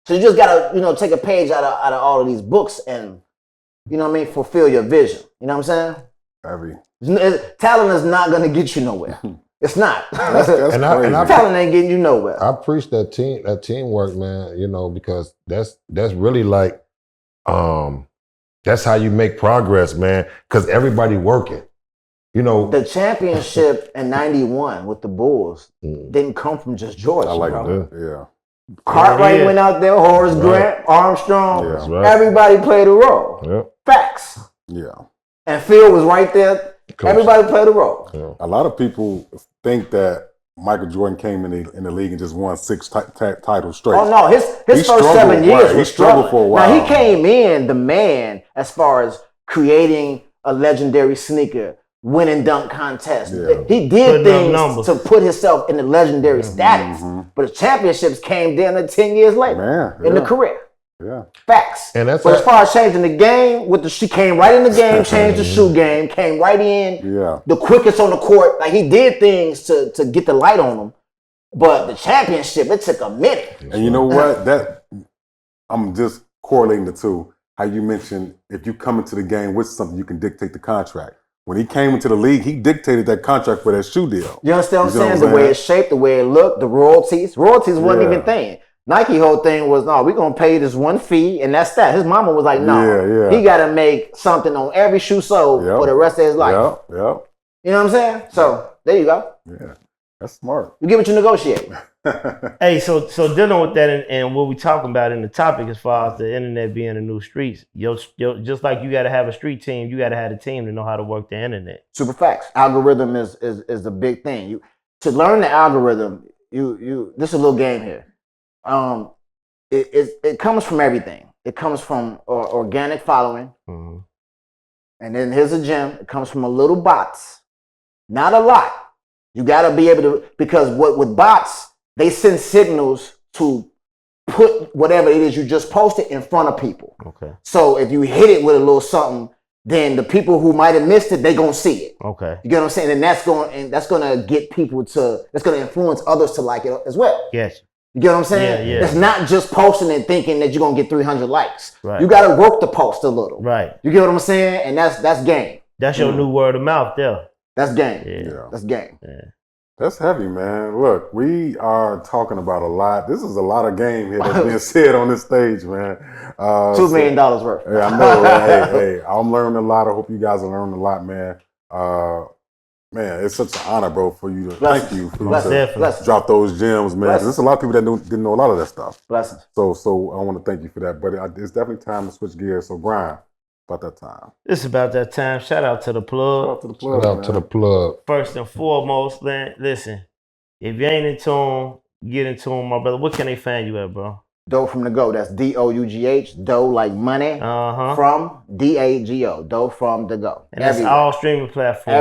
[SPEAKER 5] So you just gotta, take a page out of all of these books and, fulfill your vision. You know what I'm saying? Talent is not gonna get you nowhere. It's not.
[SPEAKER 2] That's
[SPEAKER 3] And I
[SPEAKER 5] Talent ain't getting you nowhere.
[SPEAKER 3] I preach that teamwork, man. Because that's really like, that's how you make progress, man. Because everybody working.
[SPEAKER 5] The championship in '91 with the Bulls didn't come from just George.
[SPEAKER 2] I like
[SPEAKER 5] bro.
[SPEAKER 2] that. Yeah.
[SPEAKER 5] Cartwright went out there, Horace Grant, Armstrong.
[SPEAKER 2] Yeah.
[SPEAKER 3] Right.
[SPEAKER 5] Everybody played a role.
[SPEAKER 3] Yep.
[SPEAKER 5] Facts.
[SPEAKER 2] Yeah.
[SPEAKER 5] And Phil was right there.
[SPEAKER 3] Coach.
[SPEAKER 5] Everybody played a role.
[SPEAKER 3] Yeah.
[SPEAKER 2] A lot of people think that Michael Jordan came in the league and just won 6 titles straight.
[SPEAKER 5] Oh no, his first
[SPEAKER 2] struggled,
[SPEAKER 5] 7 years
[SPEAKER 2] right. He
[SPEAKER 5] was
[SPEAKER 2] struggled for a while.
[SPEAKER 5] Now he came in the man as far as creating a legendary sneaker, winning dunk contest.
[SPEAKER 2] Yeah.
[SPEAKER 5] He did
[SPEAKER 4] Putting up
[SPEAKER 5] things to put himself in the legendary status. But the championships came down to 10 years later in the career.
[SPEAKER 2] Yeah.
[SPEAKER 5] Facts.
[SPEAKER 3] And that's
[SPEAKER 5] but as far as changing the game, she came right in the game, changed the shoe game, came right in.
[SPEAKER 2] Yeah.
[SPEAKER 5] The quickest on the court. Like he did things to get the light on him. But the championship, it took a minute.
[SPEAKER 2] And you know what? I'm just correlating the two. How you mentioned if you come into the game with something, you can dictate the contract. When he came into the league, he dictated that contract for that shoe deal.
[SPEAKER 5] You understand what I'm saying? The way it's shaped, the way it looked, the royalties. Royalties wasn't even thing. Nike whole thing was, no, we're going to pay you this one fee, and that's that. His mama was like, no. He got to make something on every shoe sold for the rest of his life.
[SPEAKER 2] Yep.
[SPEAKER 5] You know what I'm saying? So, there you go.
[SPEAKER 2] Yeah. That's smart.
[SPEAKER 5] You get what you negotiate.
[SPEAKER 4] Hey, so dealing with that and what we talking about in the topic as far as the internet being the new streets, just like you got to have a street team, you got to have a team to know how to work the internet.
[SPEAKER 5] Super facts. Algorithm is a big thing. To learn the algorithm, this is a little game here. It comes from everything. It comes from organic following, and then here's a gem. It comes from a little bots, not a lot. You got to be able to, because with bots, they send signals to put whatever it is you just posted in front of people.
[SPEAKER 4] Okay.
[SPEAKER 5] So if you hit it with a little something, then the people who might have missed it, they gonna see it.
[SPEAKER 4] Okay.
[SPEAKER 5] You get what I'm saying? And that's gonna get people that's gonna influence others to like it as well.
[SPEAKER 4] Yes.
[SPEAKER 5] You get what I'm saying?
[SPEAKER 4] Yeah.
[SPEAKER 5] It's not just posting and thinking that you're gonna get 300 likes.
[SPEAKER 4] Right.
[SPEAKER 5] You gotta work the post a little.
[SPEAKER 4] Right.
[SPEAKER 5] You get what I'm saying? And that's game.
[SPEAKER 4] That's your new word of mouth there.
[SPEAKER 5] That's game.
[SPEAKER 4] Yeah.
[SPEAKER 5] That's game.
[SPEAKER 4] Yeah.
[SPEAKER 2] That's heavy, man. Look, we are talking about a lot. This is a lot of game here that's being said on this stage, man.
[SPEAKER 5] $2 million worth.
[SPEAKER 2] Yeah, I know, right? hey, I'm learning a lot. I hope you guys are learning a lot, man. Man, it's such an honor, bro, for you to thank you for to drop those gems, man. There's a lot of people that didn't know a lot of that stuff.
[SPEAKER 5] Blessings.
[SPEAKER 2] So I want to thank you for that. But it's definitely time to switch gears. So, Brian, about that time.
[SPEAKER 4] It's about that time. Shout out to the plug.
[SPEAKER 3] Shout out to the plug.
[SPEAKER 4] First and foremost, listen, if you ain't in tune, get in tune, my brother. Where can they find you at, bro?
[SPEAKER 5] Dough from the Go. That's DOUGH. Dough like money. From DAGO. Dough from the Go.
[SPEAKER 4] And that's all streaming platforms.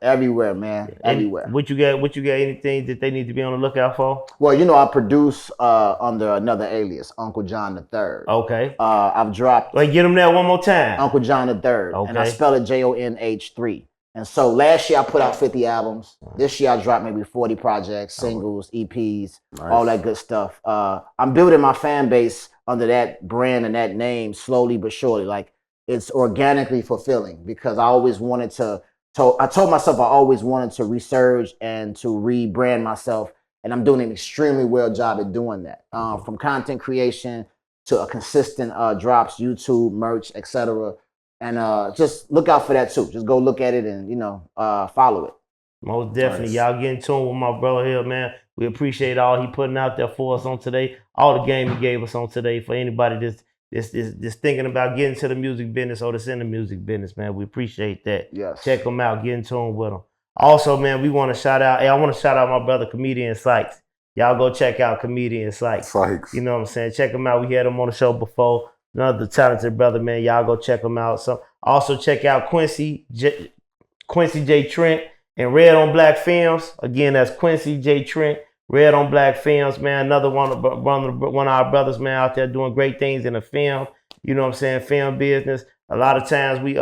[SPEAKER 5] Everywhere, man. Everywhere.
[SPEAKER 4] What you got? Anything that they need to be on the lookout for?
[SPEAKER 5] Well, I produce under another alias, Uncle John III.
[SPEAKER 4] Okay.
[SPEAKER 5] I've dropped.
[SPEAKER 4] Like, get them there one more time.
[SPEAKER 5] Uncle John III.
[SPEAKER 4] Okay.
[SPEAKER 5] And I spell it JONH3. And so last year I put out 50 albums. This year I dropped maybe 40 projects, singles, EPs, all that good stuff. I'm building my fan base under that brand and that name slowly but surely. Like, it's organically fulfilling because I always wanted I told myself I always wanted to resurge and to rebrand myself. And I'm doing an extremely well job at doing that. From content creation to a consistent drops, YouTube, merch, etc. And just look out for that too. Just go look at it and, follow it.
[SPEAKER 4] Most definitely. Y'all get in tune with my brother here, man. We appreciate all he putting out there for us on today. All the game he gave us on today. For anybody that's thinking about getting to the music business or that's in the music business, man, we appreciate that.
[SPEAKER 5] Yes.
[SPEAKER 4] Check them out. Get in tune with them. Also, man, we want to shout out. Hey, I want to shout out my brother Comedian Sykes. Y'all go check out Comedian Sykes. You know what I'm saying? Check him out. We had him on the show before. Another talented brother, man. Y'all go check him out. So also check out Quincy J. Trent and Red on Black Films. Again, that's Quincy J. Trent, Red on Black Films, man. Another one of our brothers, man, out there doing great things in the film. You know what I'm saying? Film business. A lot of times we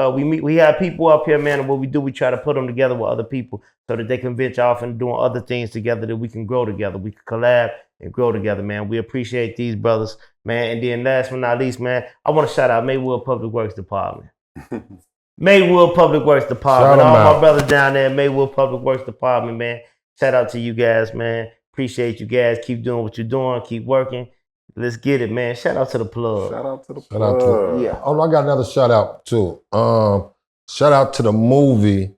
[SPEAKER 4] have people up here, man, and what we do, we try to put them together with other people so that they can venture off and doing other things together that we can grow together. We can collab and grow together, man. We appreciate these brothers, man. And then last but not least, man, I want to shout out Maywood Public Works Department. Maywood Public Works Department. All my brothers down there, Maywood Public Works Department, man. Shout out to you guys, man. Appreciate you guys. Keep doing what you're doing. Keep working. Let's get it, man. Shout out to the plug.
[SPEAKER 2] Shout out to the plug.
[SPEAKER 5] Yeah.
[SPEAKER 3] Oh, I got another shout out too. Shout out to the movie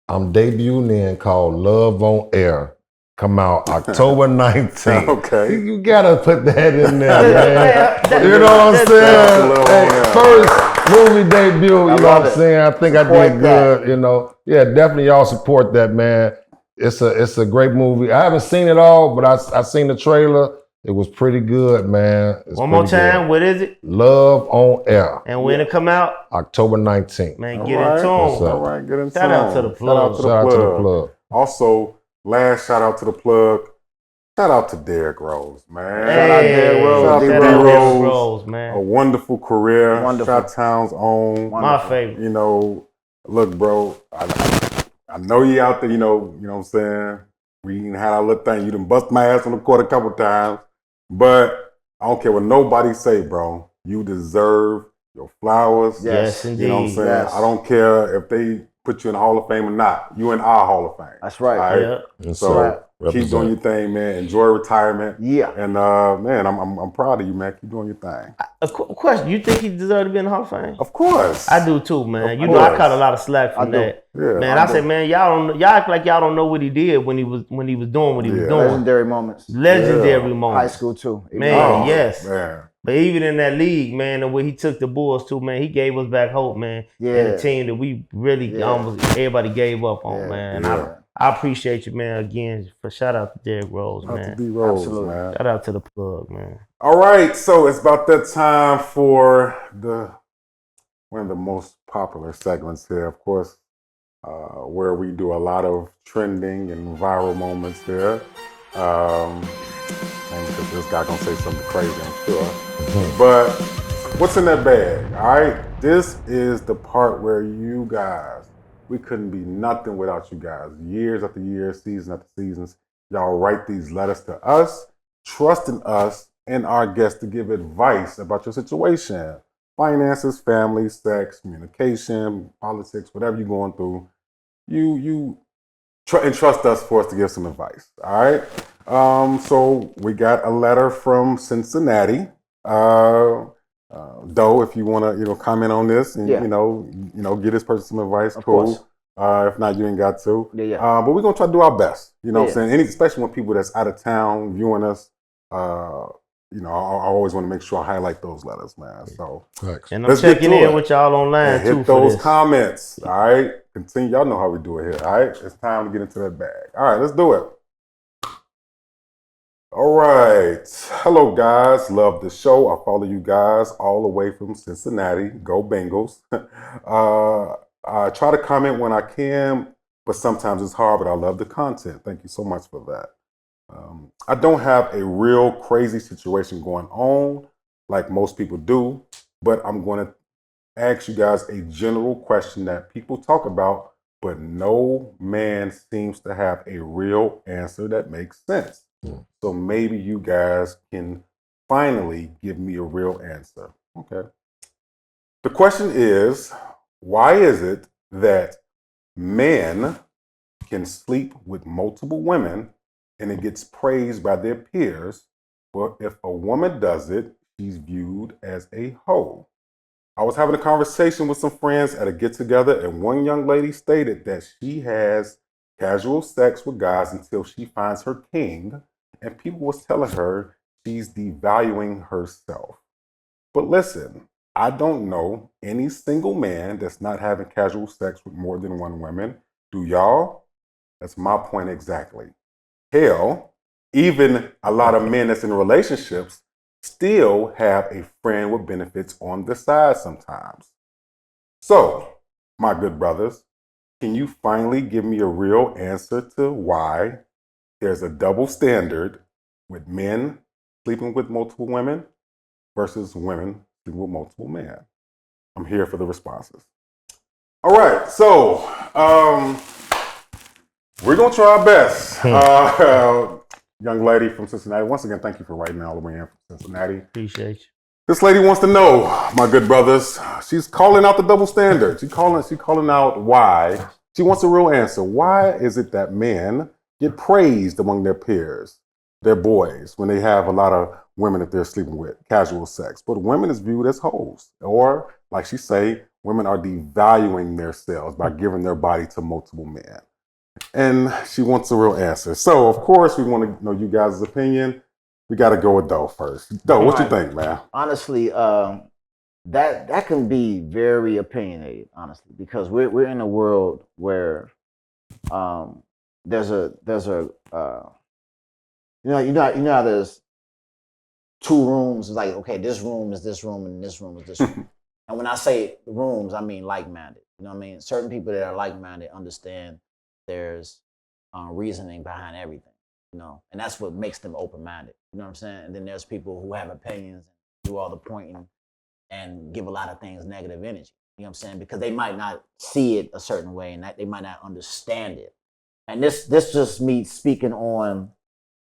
[SPEAKER 3] I'm debuting in called Love on Air. Come out October 19th.
[SPEAKER 2] Okay.
[SPEAKER 3] You gotta put that in there, man. You know what I'm saying? Hey, first movie debut, you know what I'm saying? I think I did good, you know. Yeah, definitely y'all support that, man. It's a great movie. I haven't seen it all, but I seen the trailer. It was pretty good, man.
[SPEAKER 4] One more time, good. What is it?
[SPEAKER 3] Love on Air.
[SPEAKER 4] And when it come out?
[SPEAKER 3] October 19th.
[SPEAKER 4] Man, get in tune.
[SPEAKER 2] All right, get in tune.
[SPEAKER 4] Shout out to the plug.
[SPEAKER 3] Shout out to the plug.
[SPEAKER 2] Also, last shout out to the plug. Shout out to Derrick Rose, man.
[SPEAKER 4] Hey,
[SPEAKER 2] shout out to Derrick
[SPEAKER 4] Rose, man.
[SPEAKER 2] A wonderful career.
[SPEAKER 5] Wonderful.
[SPEAKER 2] Chi-Town's own.
[SPEAKER 4] My favorite.
[SPEAKER 2] You know, look, bro, I know you out there, you know what I'm saying? We done had our little thing. You done bust my ass on the court a couple times. But I don't care what nobody say, bro. You deserve your flowers.
[SPEAKER 4] Yes, indeed.
[SPEAKER 2] You know what I'm saying?
[SPEAKER 5] Yes.
[SPEAKER 2] I don't care if they put you in the Hall of Fame or not. You in our Hall of Fame.
[SPEAKER 5] That's right.
[SPEAKER 2] All
[SPEAKER 4] Yeah.
[SPEAKER 3] Yes,
[SPEAKER 2] So
[SPEAKER 3] sir.
[SPEAKER 2] keep doing your thing, man. Enjoy retirement.
[SPEAKER 5] Yeah.
[SPEAKER 2] And man, I'm proud of you, man. Keep doing your thing.
[SPEAKER 4] A question: you think he deserved to be in the Hall of Fame?
[SPEAKER 2] Of course.
[SPEAKER 4] I do too, man.
[SPEAKER 2] Of
[SPEAKER 4] You know, I
[SPEAKER 2] course.
[SPEAKER 4] caught a lot of slack from that.
[SPEAKER 2] Yeah,
[SPEAKER 4] Man, I said, man, y'all act like y'all don't know what he did when he was doing what he was doing.
[SPEAKER 5] Legendary moments.
[SPEAKER 4] Legendary moments.
[SPEAKER 5] High school too.
[SPEAKER 4] Man, yes.
[SPEAKER 2] Man.
[SPEAKER 4] But even in that league, man, the way he took the Bulls to, man, he gave us back hope, man.
[SPEAKER 5] Yeah.
[SPEAKER 4] And the team that we really almost everybody gave up on, man. And I appreciate you, man, again. For shout out to Derrick Rose,
[SPEAKER 2] Shout out
[SPEAKER 4] man.
[SPEAKER 2] to D Rose,
[SPEAKER 5] Absolutely.
[SPEAKER 2] man.
[SPEAKER 4] Shout out to the plug, man.
[SPEAKER 2] All right, so it's about that time for one of the most popular segments here, of course, where we do a lot of trending and viral moments there. Because this guy gonna say something crazy, I'm sure. But what's in that bag? All right, this is the part where you guys, we couldn't be nothing without you guys. Years after years, season after seasons, y'all write these letters to us, trusting us and our guests to give advice about your situation. Finances, family, sex, communication, politics, whatever you're going through. You entrust us for us to give some advice. All right. So we got a letter from Cincinnati. Doe, if you want to, comment on this and give this person some advice, cool. If not, you ain't got to. But we're gonna try to do our best. You know what I'm saying? Especially when people that's out of town viewing us. I always want to make sure I highlight those letters, man. So,
[SPEAKER 4] and I'm checking in with y'all online too.
[SPEAKER 2] Hit those comments. All right, continue. Y'all know how we do it here. All right, it's time to get into that bag. All right, let's do it. All right. Hello, guys. Love the show. I follow you guys all the way from Cincinnati. Go Bengals. I try to comment when I can, but sometimes it's hard, but I love the content. Thank you so much for that. I don't have a real crazy situation going on like most people do, but I'm going to ask you guys a general question that people talk about, but no man seems to have a real answer that makes sense. So maybe you guys can finally give me a real answer. Okay. The question is, why is it that men can sleep with multiple women and it gets praised by their peers, but if a woman does it, she's viewed as a hoe? I was having a conversation with some friends at a get-together, and one young lady stated that she has casual sex with guys until she finds her king, and people was telling her she's devaluing herself. But listen, I don't know any single man that's not having casual sex with more than one woman. Do y'all? That's my point exactly. Hell, even a lot of men that's in relationships still have a friend with benefits on the side sometimes. So, my good brothers, can you finally give me a real answer to why there's a double standard with men sleeping with multiple women versus women sleeping with multiple men? I'm here for the responses. All right, so we're gonna try our best. Young lady from Cincinnati, once again, thank you for writing all the way in from Cincinnati.
[SPEAKER 4] Appreciate you.
[SPEAKER 2] This lady wants to know, my good brothers, she's calling out the double standard. She's calling out why. She wants a real answer. Why is it that men get praised among their peers, their boys, when they have a lot of women that they're sleeping with, casual sex, but women is viewed as hoes? Or, like she say, women are devaluing themselves by giving their body to multiple men. And she wants a real answer. So, of course, we want to know you guys' opinion. We got to go with Doe first. Doe, what you think, man?
[SPEAKER 5] Honestly, that can be very opinionated, honestly, because we're in a world where there's a you know how there's two rooms. It's like, okay, this room is this room and this room is this room. And when I say rooms, I mean like-minded. You know what I mean? Certain people that are like-minded understand there's reasoning behind everything, you know, and that's what makes them open-minded. You know what I'm saying? And then there's people who have opinions and do all the pointing and give a lot of things negative energy. You know what I'm saying? Because they might not see it a certain way and that they might not understand it. And this just me speaking on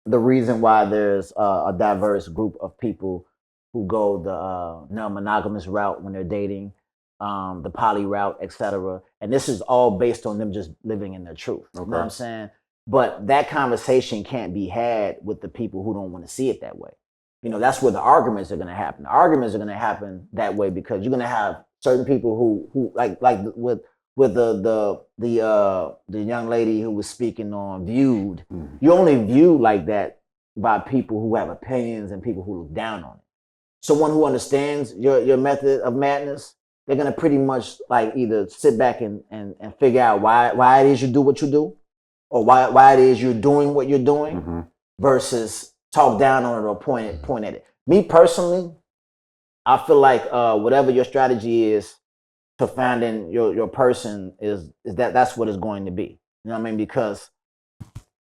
[SPEAKER 5] the reason why there's a diverse group of people who go the non-monogamous route when they're dating, the poly route, etc. And this is all based on them just living in their truth. Okay. You know what I'm saying? But that conversation can't be had with the people who don't want to see it that way. You know, that's where the arguments are going to happen. The arguments are going to happen that way because you're going to have certain people who like with the young lady who was speaking on Viewed. You only view like that by people who have opinions and people who look down on it. Someone who understands your method of madness, they're gonna pretty much like either sit back and figure out why it is you do what you do, or why it is you're doing what you're doing, versus talk down on it or point at it. Me personally, I feel like whatever your strategy is to finding your person is that's what it's going to be. You know what I mean? Because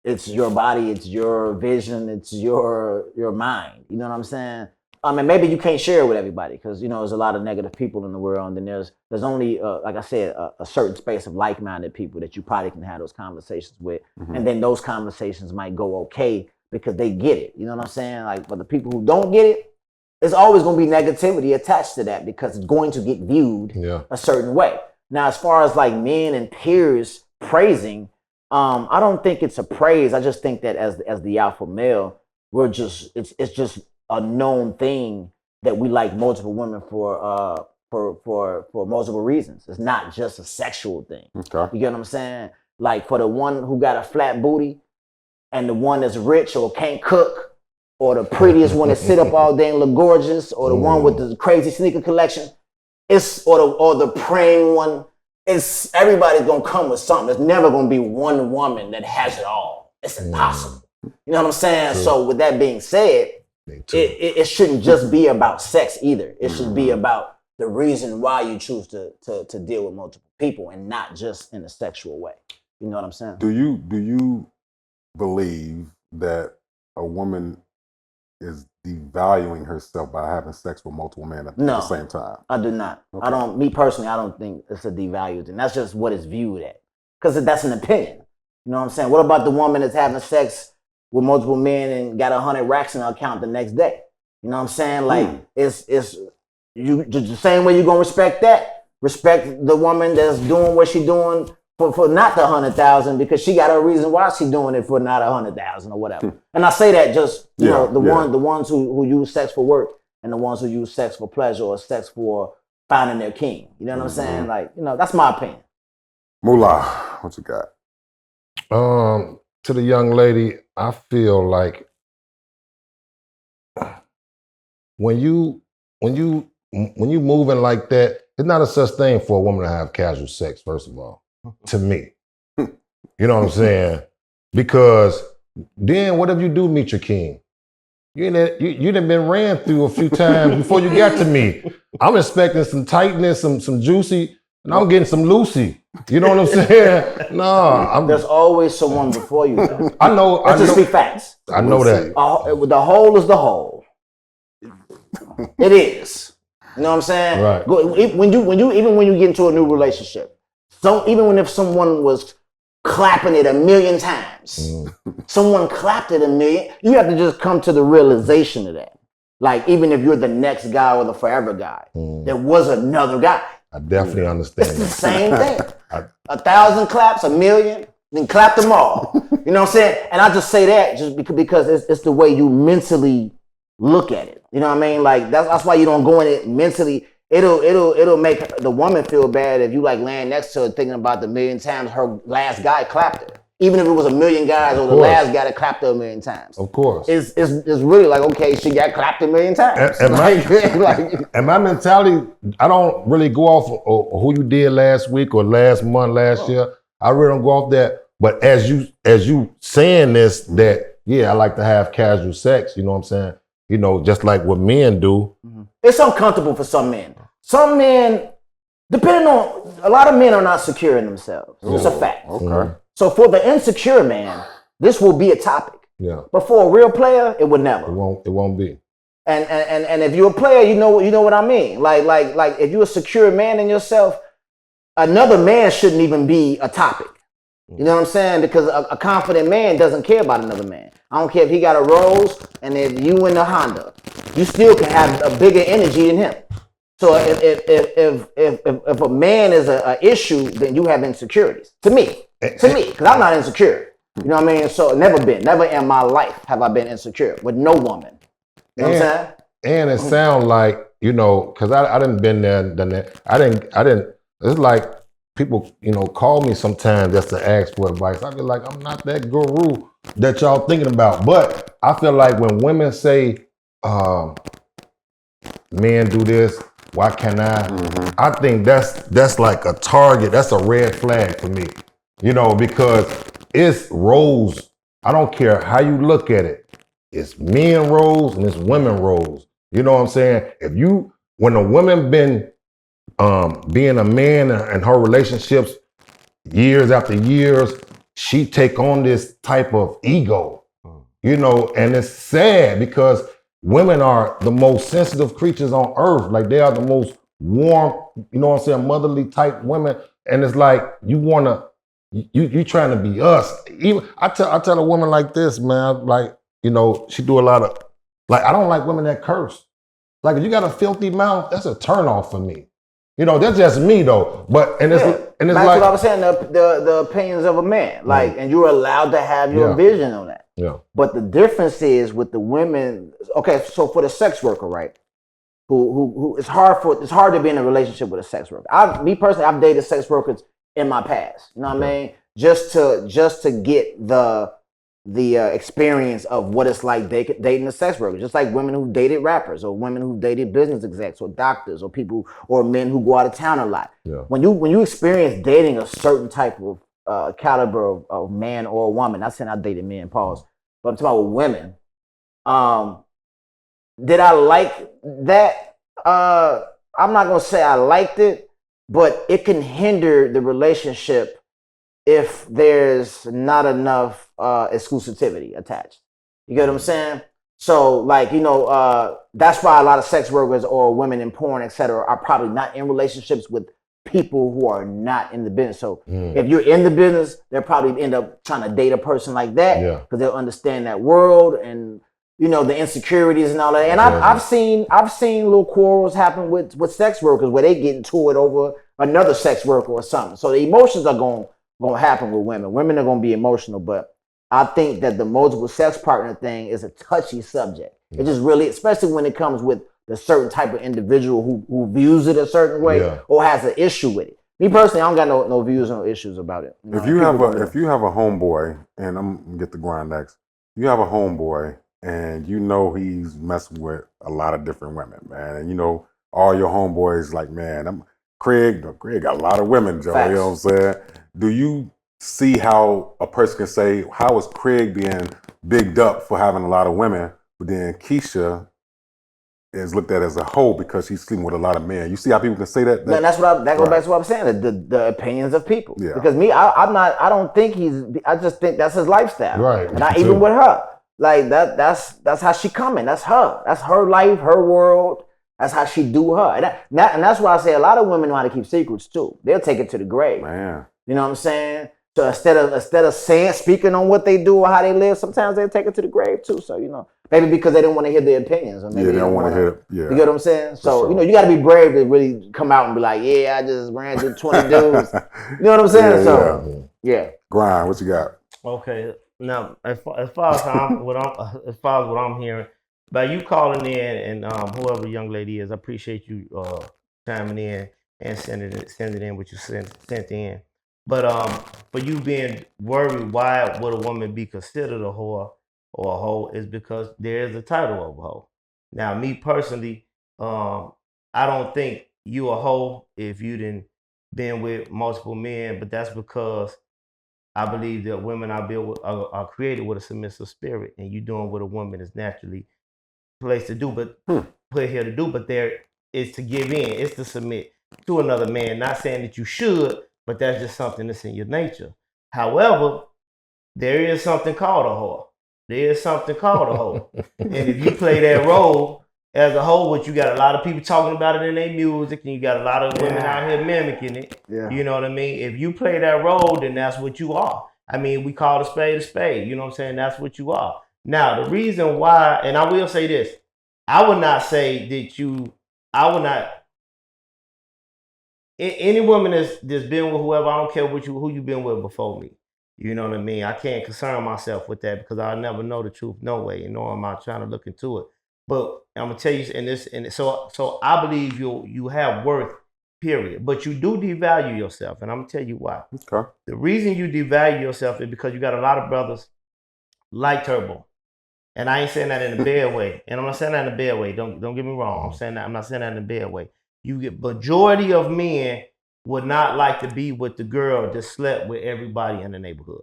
[SPEAKER 5] it's your body, it's your vision, it's your mind. You know what I'm saying? I mean, maybe you can't share it with everybody because, you know, there's a lot of negative people in the world. And then there's only, like I said, a certain space of like-minded people that you probably can have those conversations with. And then those conversations might go okay because they get it. You know what I'm saying? Like, but the people who don't get it, there's always going to be negativity attached to that because it's going to get viewed a certain way. Now, as far as like men and peers praising, I don't think it's a praise. I just think that as the alpha male, it's just a known thing that we like multiple women for multiple reasons. It's not just a sexual thing. Okay. You get what I'm saying? Like for the one who got a flat booty and the one that's rich or can't cook, or the prettiest one that sit up all day and look gorgeous, or the one with the crazy sneaker collection, or the praying one. It's everybody's gonna come with something. There's never gonna be one woman that has it all. It's impossible. You know what I'm saying? True. So with that being said, it shouldn't just be about sex either. It should be about the reason why you choose to deal with multiple people and not just in a sexual way. You know what I'm saying?
[SPEAKER 2] Do you believe that a woman is devaluing herself by having sex with multiple men at the same time?
[SPEAKER 5] I do not. Okay. Me personally, I don't think it's a devalued thing. That's just what it's viewed at. Because that's an opinion. You know what I'm saying? What about the woman that's having sex with multiple men and got 100 racks in her account the next day? You know what I'm saying? Like, it's you just the same way you're going to respect that. Respect the woman that's doing what she's doing for not the 100,000 because she got a reason why she's doing it for not 100,000 or whatever. And I say that just, you know, the ones who use sex for work and the ones who use sex for pleasure or sex for finding their king. You know what I'm saying? Like, you know, that's my opinion.
[SPEAKER 2] Moolah, what you got?
[SPEAKER 3] To the young lady, I feel like when you moving like that, it's not a such thing for a woman to have casual sex, first of all, to me. You know what I'm saying? Because then what if you do meet your king? You done been ran through a few times before you got to me. I'm expecting some tightness, some juicy, and I'm getting some loosey. You know what I'm saying? No,
[SPEAKER 5] There's always someone before you, though.
[SPEAKER 3] I know.
[SPEAKER 5] Let's just be facts.
[SPEAKER 3] I know that.
[SPEAKER 5] The whole is the whole. It is. You know what I'm saying?
[SPEAKER 3] Right.
[SPEAKER 5] When you get into a new relationship, even if someone was clapping it a million times, someone clapped it a million, you have to just come to the realization of that. Like, even if you're the next guy or the forever guy, there was another guy.
[SPEAKER 3] I definitely understand
[SPEAKER 5] It's the same thing. 1,000 claps, 1,000,000, then clap them all. You know what I'm saying? And I just say that just because it's the way you mentally look at it. You know what I mean? Like, that's why you don't go in it mentally. It'll make the woman feel bad if you like laying next to her thinking about the 1,000,000 times her last guy clapped her. Even if it was 1,000,000 guys or the last guy that clapped her 1,000,000 times.
[SPEAKER 3] Of course.
[SPEAKER 5] It's really like, okay, she got clapped 1,000,000 times.
[SPEAKER 3] And my mentality, I don't really go off of who you did last week or last month, last year. I really don't go off that. But as you saying this, that, yeah, I like to have casual sex, you know what I'm saying? You know, just like what men do.
[SPEAKER 5] It's uncomfortable for some men. Some men, depending on, a lot of men are not secure in themselves. It's a fact.
[SPEAKER 2] Okay.
[SPEAKER 5] So for the insecure man, this will be a topic.
[SPEAKER 3] Yeah.
[SPEAKER 5] But for a real player, it would never.
[SPEAKER 3] It won't be.
[SPEAKER 5] And if you're a player, you know what I mean. Like if you're a secure man in yourself, another man shouldn't even be a topic. You know what I'm saying? Because a confident man doesn't care about another man. I don't care if he got a Rolls and if you in a Honda, you still can have a bigger energy than him. So if a man is a issue, then you have insecurities. To me, because I'm not insecure. You know what I mean? So never in my life have I been insecure with no woman. You know what I'm saying?
[SPEAKER 3] And it sounds like, you know, because I didn't been there and done that. I didn't. It's like people, you know, call me sometimes just to ask for advice. I feel like I'm not that guru that y'all thinking about. But I feel like when women say, men do this, why can't I? I think that's like a target. That's a red flag for me. You know, because it's roles. I don't care how you look at it. It's men roles and it's women roles. You know what I'm saying? When a woman been being a man and her relationships years after years, she take on this type of ego, you know, and it's sad because women are the most sensitive creatures on earth. Like, they are the most warm, you know what I'm saying, motherly type women. And it's like, you trying to be us. Even I tell a woman like this, man, like, you know, she do a lot of, like, I don't like women that curse. Like, if you got a filthy mouth, that's a turnoff for me. You know, that's just me though. But it's
[SPEAKER 5] That's
[SPEAKER 3] like
[SPEAKER 5] what I was saying. The opinions of a man, like, and you're allowed to have your vision on that.
[SPEAKER 3] Yeah.
[SPEAKER 5] But the difference is with the women. Okay, so for the sex worker, right? Who it's hard to be in a relationship with a sex worker. Me personally, I've dated sex workers in my past. You know what I mean? Just to get the experience of what it's like dating a sex worker, just like women who dated rappers or women who dated business execs or doctors or people or men who go out of town a lot.
[SPEAKER 3] Yeah.
[SPEAKER 5] When you experience dating a certain type of caliber of man or woman, not saying I dated men, pause, but I'm talking about women. Did I like that? I'm not gonna say I liked it, but it can hinder the relationship if there's not enough exclusivity attached. You get what I'm saying? So, like, you know, that's why a lot of sex workers or women in porn, etc., are probably not in relationships with people who are not in the business. So if you're in the business, they'll probably end up trying to date a person like that because they'll understand that world and, you know, the insecurities and all that. And I've seen little quarrels happen with sex workers where they get into it over another sex worker or something. So the emotions are going to happen with women. Women are going to be emotional, but I think that the multiple sex partner thing is a touchy subject. It just really, especially when it comes with the certain type of individual who views it a certain way or has an issue with it. Me personally, I don't got no views or no issues about it.
[SPEAKER 2] If you have a homeboy, and I'm gonna get the grind next, you have a homeboy and you know he's messing with a lot of different women, man, and you know all your homeboys like, man, Craig got a lot of women, Joe.
[SPEAKER 5] Facts.
[SPEAKER 2] You know what I'm saying? Do you see how a person can say, how is Craig being bigged up for having a lot of women, but then Keisha is looked at as a whole because she's sleeping with a lot of men. You see how people can say that?
[SPEAKER 5] That's what that goes back to what I'm saying. The opinions of people.
[SPEAKER 2] Yeah.
[SPEAKER 5] Because me, I'm not. I don't think I just think that's his lifestyle.
[SPEAKER 3] Right.
[SPEAKER 5] And even with her, like that's how she coming. That's her. That's her life, her world. That's how she do her. And that's why I say a lot of women know how to keep secrets too. They'll take it to the grave.
[SPEAKER 2] Man.
[SPEAKER 5] You know what I'm saying? So instead of speaking on what they do or how they live, sometimes they'll take it to the grave too. So maybe because they didn't want to hear their opinions, or maybe
[SPEAKER 2] they don't want to hear. Yeah,
[SPEAKER 5] you get what I'm saying? So
[SPEAKER 2] sure.
[SPEAKER 5] you got to be brave to really come out and be like, yeah, I just ran through 20 dudes. You know what I'm saying? Yeah.
[SPEAKER 2] Grind. What you got?
[SPEAKER 4] Okay. Now, as far as what I'm hearing, by you calling in and whoever the young lady is, I appreciate you chiming in and sending in what you sent in. But for you being worried, why would a woman be considered a whore or a hoe, is because there is a title of a hoe. Now, me personally, I don't think you a hoe if you didn't been with multiple men, but that's because I believe that women are created with a submissive spirit, and you doing what a woman is naturally placed to do, but put here to do. But there is to give in, it's to submit to another man. Not saying that you should, but that's just something that's in your nature. However, there is something called a whore. There is something called a hoe, and if you play that role as a whole, which you got a lot of people talking about it in their music, and you got a lot of women out here mimicking it.
[SPEAKER 5] Yeah.
[SPEAKER 4] You know what I mean? If you play that role, then that's what you are. I mean, we call a spade a spade. You know what I'm saying? That's what you are. Now, the reason why, and I will say this, I would not say that I would not, any woman that's been with whoever, I don't care who you been with before me. You know what I mean? I can't concern myself with that because I'll never know the truth, no way. I'm not trying to look into it. But I'm gonna tell you, so I believe you have worth, period. But you do devalue yourself, and I'm gonna tell you why.
[SPEAKER 2] Okay.
[SPEAKER 4] The reason you devalue yourself is because you got a lot of brothers like Turbo, and I ain't saying that in a bad way, and I'm not saying that in a bad way. Don't get me wrong. I'm not saying that in a bad way. You get majority of men would not like to be with the girl that slept with everybody in the neighborhood.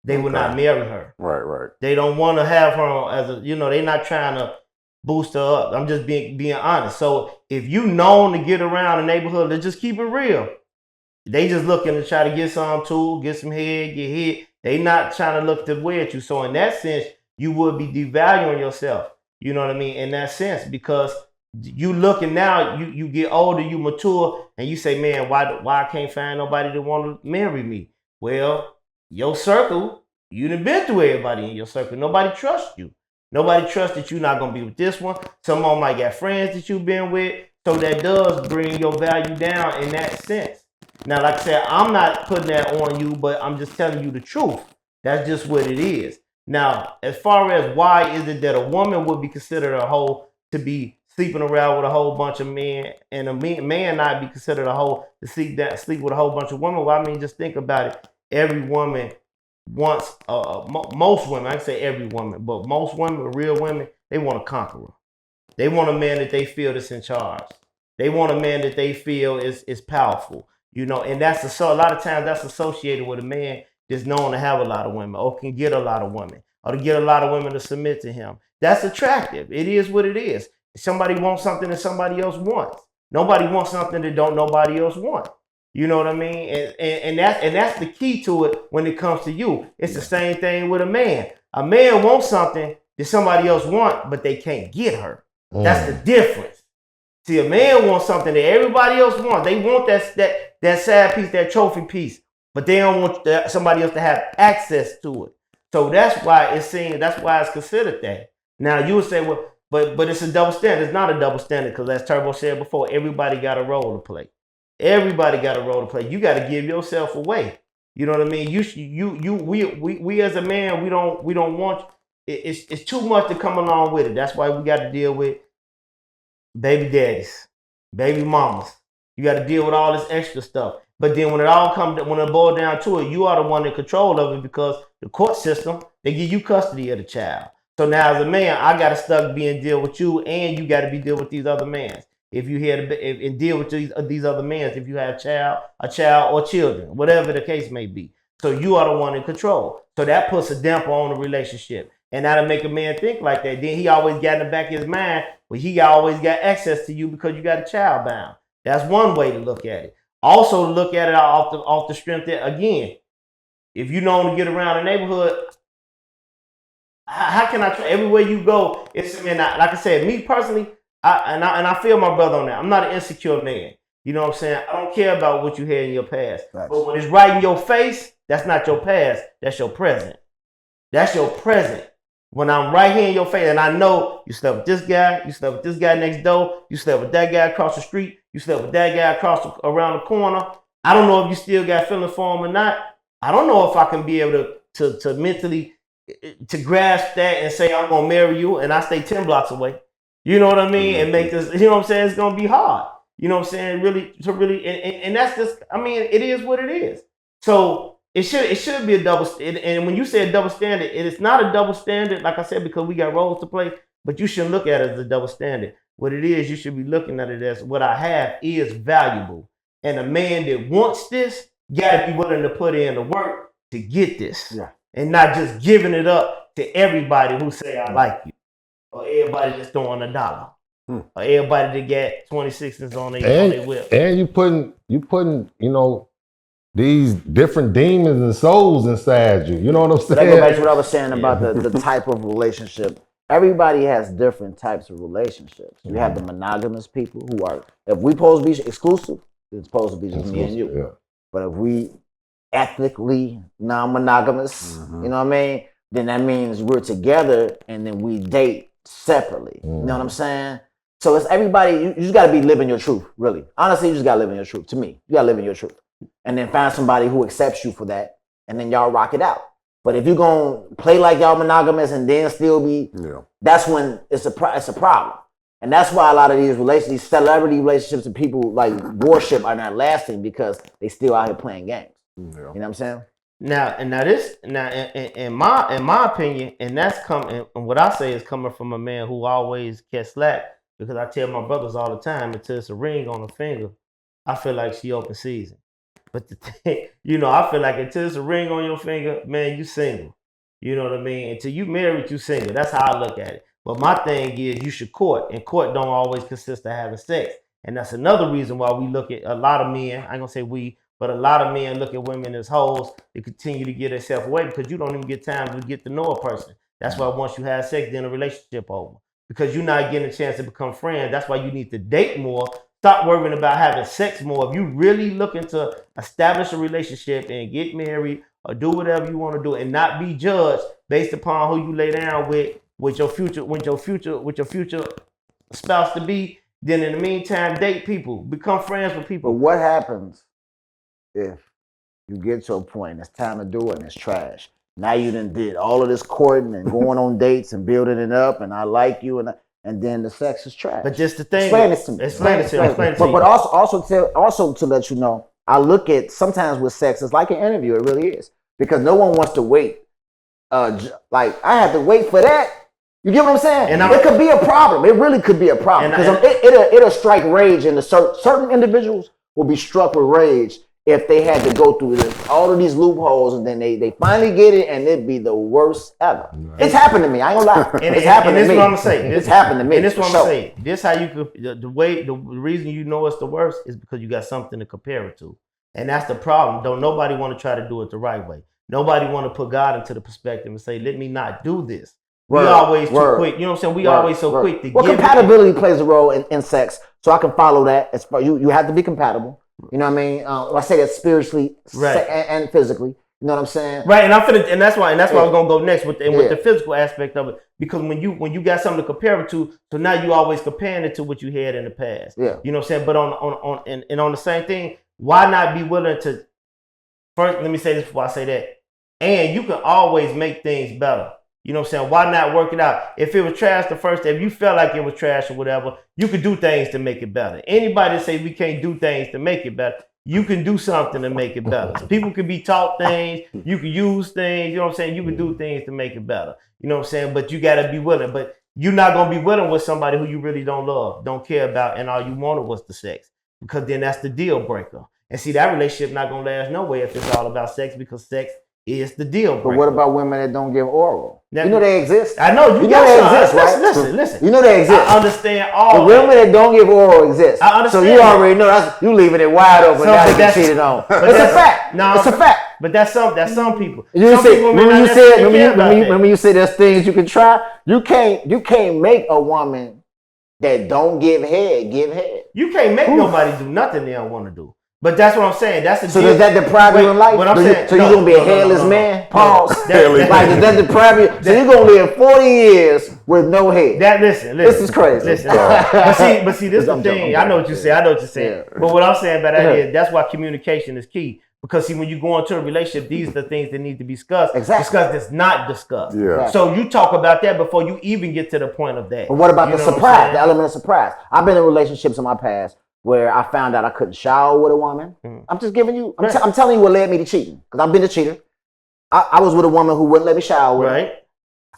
[SPEAKER 4] They would not marry her.
[SPEAKER 2] Right.
[SPEAKER 4] They don't want to have her as a, they're not trying to boost her up. I'm just being honest. So if you known to get around the neighborhood, let's just keep it real. They just looking to try to get some too, get some head, get hit. They not trying to look to wear at you. So in that sense, you would be devaluing yourself. You know what I mean? In that sense, because you looking now, you get older, you mature, and you say, man, why I can't find nobody that want to marry me? Well, your circle, you done been through everybody in your circle. Nobody trusts you. Nobody trusts that you're not going to be with this one. Some of them might got friends that you've been with. So that does bring your value down in that sense. Now, like I said, I'm not putting that on you, but I'm just telling you the truth. That's just what it is. Now, as far as why is it that a woman would be considered a hoe to be sleeping around with a whole bunch of men, and a man not be considered a hoe to sleep with a whole bunch of women? Well, I mean, just think about it. Every woman wants, most women, I can say every woman, but most women, real women, they want a conqueror. They want a man that they feel that's in charge. They want a man that they feel is powerful. And that's a lot of times that's associated with a man that's known to have a lot of women or can get a lot of women or to get a lot of women to submit to him. That's attractive. It is what it is. Somebody wants something that somebody else wants. Nobody wants something that don't nobody else want. You know what I mean? And that's the key to it when it comes to you. It's the same thing with a man. A man wants something that somebody else want, but they can't get her. That's the difference. See, a man wants something that everybody else wants. They want that side piece, that trophy piece, but they don't want somebody else to have access to it. So that's why it's considered that. Now you would say, well, but it's a double standard. It's not a double standard because, as Turbo said before, everybody got a role to play. Everybody got a role to play. You got to give yourself away. You know what I mean? We as a man, we don't want. It's too much to come along with it. That's why we got to deal with baby daddies, baby mamas. You got to deal with all this extra stuff. But then when it boils down to it, you are the one in control of it because the court system, they give you custody of the child. So now as a man, I got to stuck being deal with you, and you got to be deal with these other men. If you had and deal with these other men, if you have a child or children, whatever the case may be. So you are the one in control. So that puts a damper on the relationship. And that'll make a man think like that. Then he always got in the back of his mind, well, he always got access to you because you got a child bound. That's one way to look at it. Also look at it off the strength that, again, if you know to get around the neighborhood, how can I everywhere you go? It's, man, like I said, me personally, I feel my brother on that. I'm not an insecure man. You know what I'm saying? I don't care about what you had in your past. Right. But when it's right in your face, that's not your past. That's your present. That's your present. When I'm right here in your face, and I know you slept with this guy, you slept with this guy next door, you slept with that guy across the street, you slept with that guy around the corner. I don't know if you still got feelings for him or not. I don't know if I can be able to mentally to grasp that and say I'm gonna marry you and I stay 10 blocks away. You know what I mean? And make this, you know what I'm saying? It's gonna be hard. You know what I'm saying? Really, and that's just, I mean, it is what it is. So it should be a double standard. And when you say a double standard, it is not a double standard, like I said, because we got roles to play, but you shouldn't look at it as a double standard. What it is, you should be looking at it as what I have is valuable. And a man that wants this gotta be willing to put in the work to get this. Yeah. And not just giving it up to everybody who say I like you. Or everybody that's throwing $1. Or everybody that got 26s on their whip.
[SPEAKER 3] And you putting, you know, these different demons and souls inside you. You know what I'm saying?
[SPEAKER 5] That go back to what I was saying about the type of relationship. Everybody has different types of relationships. You have the monogamous people who are, if we supposed to be exclusive, it's supposed to be just me and you. Yeah. But if we ethnically non-monogamous, you know what I mean? Then that means we're together and then we date separately. You know what I'm saying? So it's everybody, you just gotta be living your truth, really. Honestly, you just gotta live in your truth. To me, you gotta live in your truth. And then find somebody who accepts you for that, and then y'all rock it out. But if you're gonna play like y'all monogamous and then still be, that's when it's a problem. And that's why a lot of these celebrity relationships and people like worship are not lasting because they still out here playing games. You know what I'm saying?
[SPEAKER 4] Now in my opinion, and that's coming, and what I say is coming from a man who always gets slack, because I tell my brothers all the time, until it's a ring on the finger, I feel like she open season. But the thing, you know, I feel like until it's a ring on your finger, man, you single. You know what I mean? Until you married, you single. That's how I look at it. But my thing is, you should court, and court don't always consist of having sex. And that's another reason why we look at a lot of men, I ain't gonna say we, but a lot of men look at women as hoes to continue to get themselves away because you don't even get time to get to know a person. That's why once you have sex, then a relationship over. Because you're not getting a chance to become friends. That's why you need to date more. Stop worrying about having sex more. If you really looking to establish a relationship and get married or do whatever you want to do and not be judged based upon who you lay down with your future spouse to be, then in the meantime, date people, become friends with people.
[SPEAKER 5] But what happens if you get to a point and it's time to do it and it's trash? Now you done did all of this courting and going on dates and building it up and I like you and then the sex is trash.
[SPEAKER 4] But just the thing.
[SPEAKER 5] Explain this to me.
[SPEAKER 4] Explain it to me.
[SPEAKER 5] But also to let you know, I look at sometimes with sex, it's like an interview. It really is. Because no one wants to wait. Like I have to wait for that. You get what I'm saying? And it could be a problem. It really could be a problem. Because it'll strike rage in certain individuals will be struck with rage if they had to go through all of these loopholes and then they finally get it and it'd be the worst ever. Right. It's happened to me. I ain't gonna lie. It's happened to me.
[SPEAKER 4] This is what I'm gonna say.
[SPEAKER 5] It's happened to me.
[SPEAKER 4] And this is what I'm gonna say. This how you could the reason you know it's the worst is because you got something to compare it to. And that's the problem. Don't nobody want to try to do it the right way. Nobody want to put God into the perspective and say, let me not do this. We always too quick. You know what I'm saying? We always so quick to give.
[SPEAKER 5] Well, compatibility plays a role in sex. So I can follow that. As far you have to be compatible. You know what I mean? I say that spiritually and physically. You know what I'm saying?
[SPEAKER 4] Right, and that's why I was gonna go next with the physical aspect of it. Because when you got something to compare it to, so now you always comparing it to what you had in the past. Yeah. You know what I'm saying? But on the same thing, why not be willing to first, let me say this before I say that. And you can always make things better. You know what I'm saying? Why not work it out? If it was trash the first day, if you felt like it was trash or whatever, you could do things to make it better. Anybody that say we can't do things to make it better, you can do something to make it better. People can be taught things, you can use things, you know what I'm saying? You can do things to make it better. You know what I'm saying? But you gotta be willing. But you're not gonna be willing with somebody who you really don't love, don't care about, and all you wanted was the sex. Because then that's the deal breaker. And see, that relationship not gonna last nowhere if it's all about sex, because sex is the deal breaker.
[SPEAKER 5] But what about women that don't give oral?
[SPEAKER 4] Now,
[SPEAKER 5] you know they exist.
[SPEAKER 4] I know
[SPEAKER 5] you know they exist, right?
[SPEAKER 4] Listen.
[SPEAKER 5] You know they exist.
[SPEAKER 4] I understand all.
[SPEAKER 5] The women that don't give oral exist.
[SPEAKER 4] I understand.
[SPEAKER 5] So you already know you leaving it wide open.
[SPEAKER 4] So,
[SPEAKER 5] now you get cheated on. It's a fact.
[SPEAKER 4] No,
[SPEAKER 5] it's a fact.
[SPEAKER 4] But that's some people.
[SPEAKER 5] You
[SPEAKER 4] some
[SPEAKER 5] say,
[SPEAKER 4] people
[SPEAKER 5] remember you say there's things you can try. You can't make a woman that don't give head give head.
[SPEAKER 4] You can't make nobody do nothing they don't want to do. But that's what I'm saying. That's the
[SPEAKER 5] so
[SPEAKER 4] deal.
[SPEAKER 5] Does that deprive you in life?
[SPEAKER 4] What I'm saying,
[SPEAKER 5] so you're gonna be a hairless man? Pause. Like does that deprive you? So you're gonna live 40 years with no head.
[SPEAKER 4] Listen.
[SPEAKER 5] This is crazy.
[SPEAKER 4] Listen. but see, this is the thing. I know what you're saying. Yeah. But what I'm saying about that is that's why communication is key. Because see, when you go into a relationship, these are the things that need to be discussed.
[SPEAKER 5] Exactly.
[SPEAKER 4] Discussed that's not discussed.
[SPEAKER 2] Yeah.
[SPEAKER 4] So you talk about that before you even get to the point of that.
[SPEAKER 5] But what about the surprise? The element of surprise. I've been in relationships in my past where I found out I couldn't shower with a woman. I'm just giving you. I'm telling you what led me to cheating. Because I've been a cheater. I was with a woman who wouldn't let me shower with her.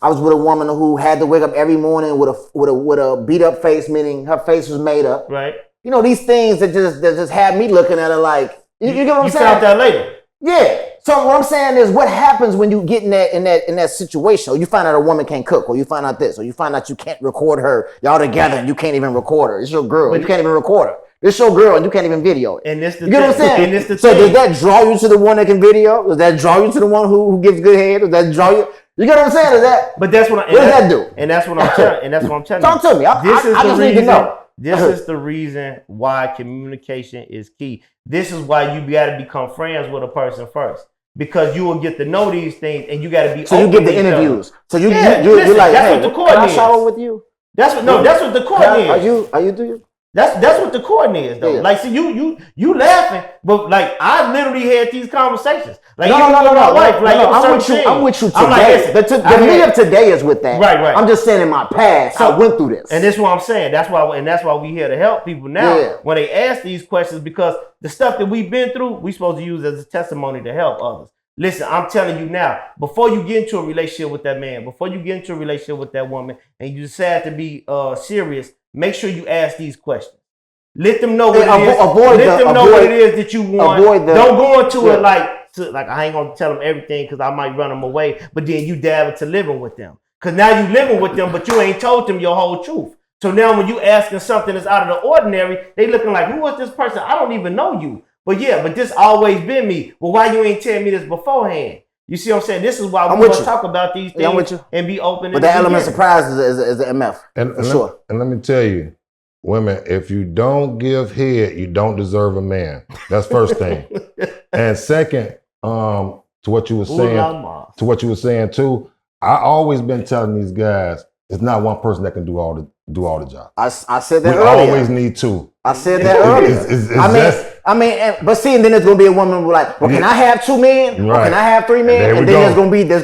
[SPEAKER 5] I was with a woman who had to wake up every morning with a beat up face, meaning her face was made up.
[SPEAKER 4] Right.
[SPEAKER 5] You know, these things that just had me looking at her like. You get what I'm saying?
[SPEAKER 4] You found that later.
[SPEAKER 5] Yeah. So what I'm saying is, what happens when you get in that situation, or you find out a woman can't cook, or you find out this, or you find out you can't record her, y'all together, and you can't even record her. It's your girl, you can't even record her. It's your girl, and you can't even video it.
[SPEAKER 4] And this the
[SPEAKER 5] you get what I'm saying?
[SPEAKER 4] And this the
[SPEAKER 5] so
[SPEAKER 4] thing.
[SPEAKER 5] Does that draw you to the one that can video? Does that draw you to the one who gives good head? Does that draw you? You get what I'm saying?
[SPEAKER 4] But that's what.
[SPEAKER 5] What does that do?
[SPEAKER 4] And that's what I'm telling. And that's what I'm telling you.
[SPEAKER 5] Talk to me. I just need to know.
[SPEAKER 4] This is the reason why communication is key. This is why you got to become friends with a person first, because you will get to know these things, and you got to be.
[SPEAKER 5] So you get the interviews. So you're like,
[SPEAKER 4] that's
[SPEAKER 5] hey,
[SPEAKER 4] what the court
[SPEAKER 5] can I
[SPEAKER 4] is.
[SPEAKER 5] shower with you?
[SPEAKER 4] That's what the court is.
[SPEAKER 5] Are you do you?
[SPEAKER 4] That's what the courting is though.
[SPEAKER 5] Yeah.
[SPEAKER 4] Like, see, you laughing, but like I literally had these conversations. Like,
[SPEAKER 5] No.
[SPEAKER 4] my wife. Like,
[SPEAKER 5] I'm with you today.
[SPEAKER 4] I'm like, listen,
[SPEAKER 5] the me of today is with that.
[SPEAKER 4] Right.
[SPEAKER 5] I'm just saying in my past, I went through this.
[SPEAKER 4] And that's what I'm saying. That's why we here to help people now when they ask these questions, because the stuff that we've been through, we supposed to use as a testimony to help others. Listen, I'm telling you now, before you get into a relationship with that man, before you get into a relationship with that woman, and you decide to be serious, make sure you ask these questions. Let them know what it is. What it is that you want. Don't go into it like I ain't gonna tell them everything because I might run them away. But then you dive into living with them, because now you living with them, but you ain't told them your whole truth. So now when you asking something that's out of the ordinary, they looking like, who is this person? I don't even know you. But this always been me. Well, why you ain't tell me this beforehand? You see what I'm saying? This is why we must talk about these things and be open.
[SPEAKER 5] But the element of surprise is the MF.
[SPEAKER 3] And
[SPEAKER 5] sure.
[SPEAKER 3] And let me tell you, women, if you don't give head, you don't deserve a man. That's first thing. And second, to what you were saying too, I always been telling these guys, it's not one person that can do all the job.
[SPEAKER 5] I said that
[SPEAKER 3] we
[SPEAKER 5] earlier.
[SPEAKER 3] We always need two.
[SPEAKER 5] I said that earlier. But see, and then there's gonna be a woman who's like, well, can I have two men? Right. Or can I have three men? And then there's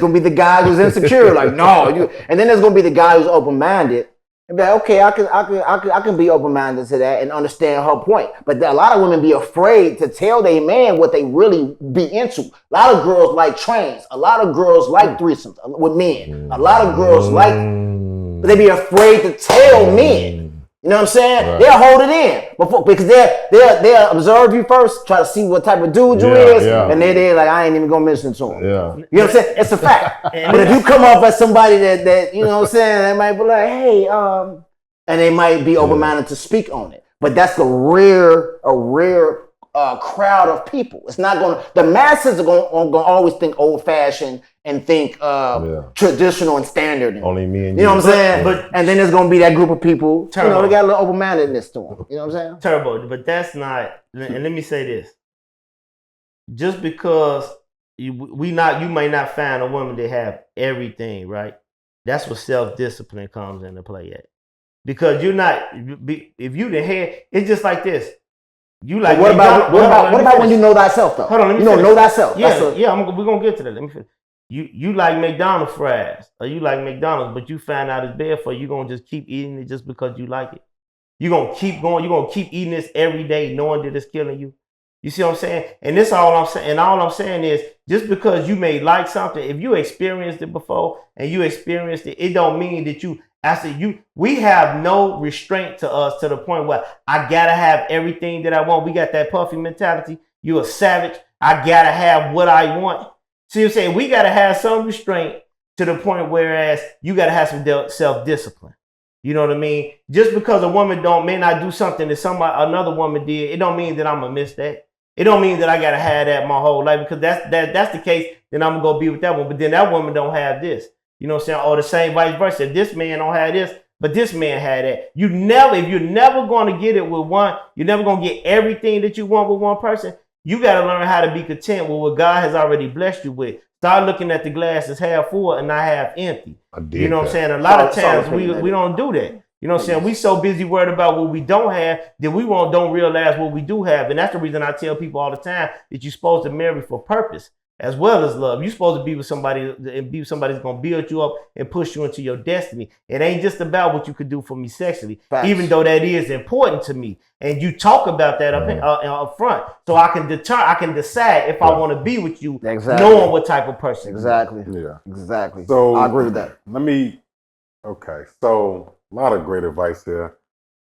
[SPEAKER 5] gonna be the guy who's insecure, like, no, and then there's gonna be the guy who's open-minded. And be like, okay, I can be open-minded to that and understand her point. But a lot of women be afraid to tell their man what they really be into. A lot of girls like trains. A lot of girls like threesomes with men. A lot of girls but they be afraid to tell men. You know what I'm saying? Right. They'll hold it in because they'll observe you first, try to see what type of dude you is, and they're like, I ain't even gonna mention to him. Yeah. You know what I'm saying? It's a fact. But if you come off as somebody that you know what I'm saying, they might be like, hey, and they might be open-minded to speak on it. But that's a rare crowd of people. It's not the masses are gonna always think old-fashioned and think traditional and standard.
[SPEAKER 3] Only me and
[SPEAKER 5] you know what I'm saying? And then there's gonna be that group of people, they got a little open-mindedness to them. You know what I'm saying?
[SPEAKER 4] Turbo, but that's not. And let me say this: just because you may not find a woman that have everything, right? That's where self-discipline comes into play at. Because you're not. If you the head, it's just like this. You like.
[SPEAKER 5] What about when you know thyself though?
[SPEAKER 4] Hold on, let me
[SPEAKER 5] know thyself.
[SPEAKER 4] We're gonna get to that. Let me finish. You like McDonald's fries, or you like McDonald's, but you find out it's bad for you. You're gonna just keep eating it just because you like it. You're gonna keep going. You're gonna keep eating this every day, knowing that it's killing you. You see what I'm saying? And this all I'm saying. And all I'm saying is, just because you may like something, if you experienced it before and you experienced it, it don't mean that you. We have no restraint to us to the point where I gotta have everything that I want. We got that puffy mentality. You a savage. I gotta have what I want. See what I'm saying? We gotta have some restraint to the point whereas you gotta have some self-discipline. You know what I mean? Just because a woman may not do something that another woman did, it don't mean that I'm gonna miss that. It don't mean that I gotta have that my whole life, because that's the case, then I'm gonna go be with that one. But then that woman don't have this. You know what I'm saying? Or the same vice versa. If this man don't have this, but this man had that. If you're never gonna get it with one, you're never gonna get everything that you want with one person. You gotta learn how to be content with what God has already blessed you with. Start looking at the glass as half full and not half empty. You know what I'm saying? A lot of times we don't do that. You know what I'm saying? We so busy worried about what we don't have that we don't realize what we do have. And that's the reason I tell people all the time that you're supposed to marry for purpose as well as love. You're supposed to be with somebody that's going to build you up and push you into your destiny. It ain't just about what you could do for me sexually, even though that is important to me. And you talk about that up front, so I can decide if I want to be with you, knowing what type of person.
[SPEAKER 5] Exactly.
[SPEAKER 2] Yeah.
[SPEAKER 5] Exactly.
[SPEAKER 2] So
[SPEAKER 5] I agree with that.
[SPEAKER 2] So a lot of great advice here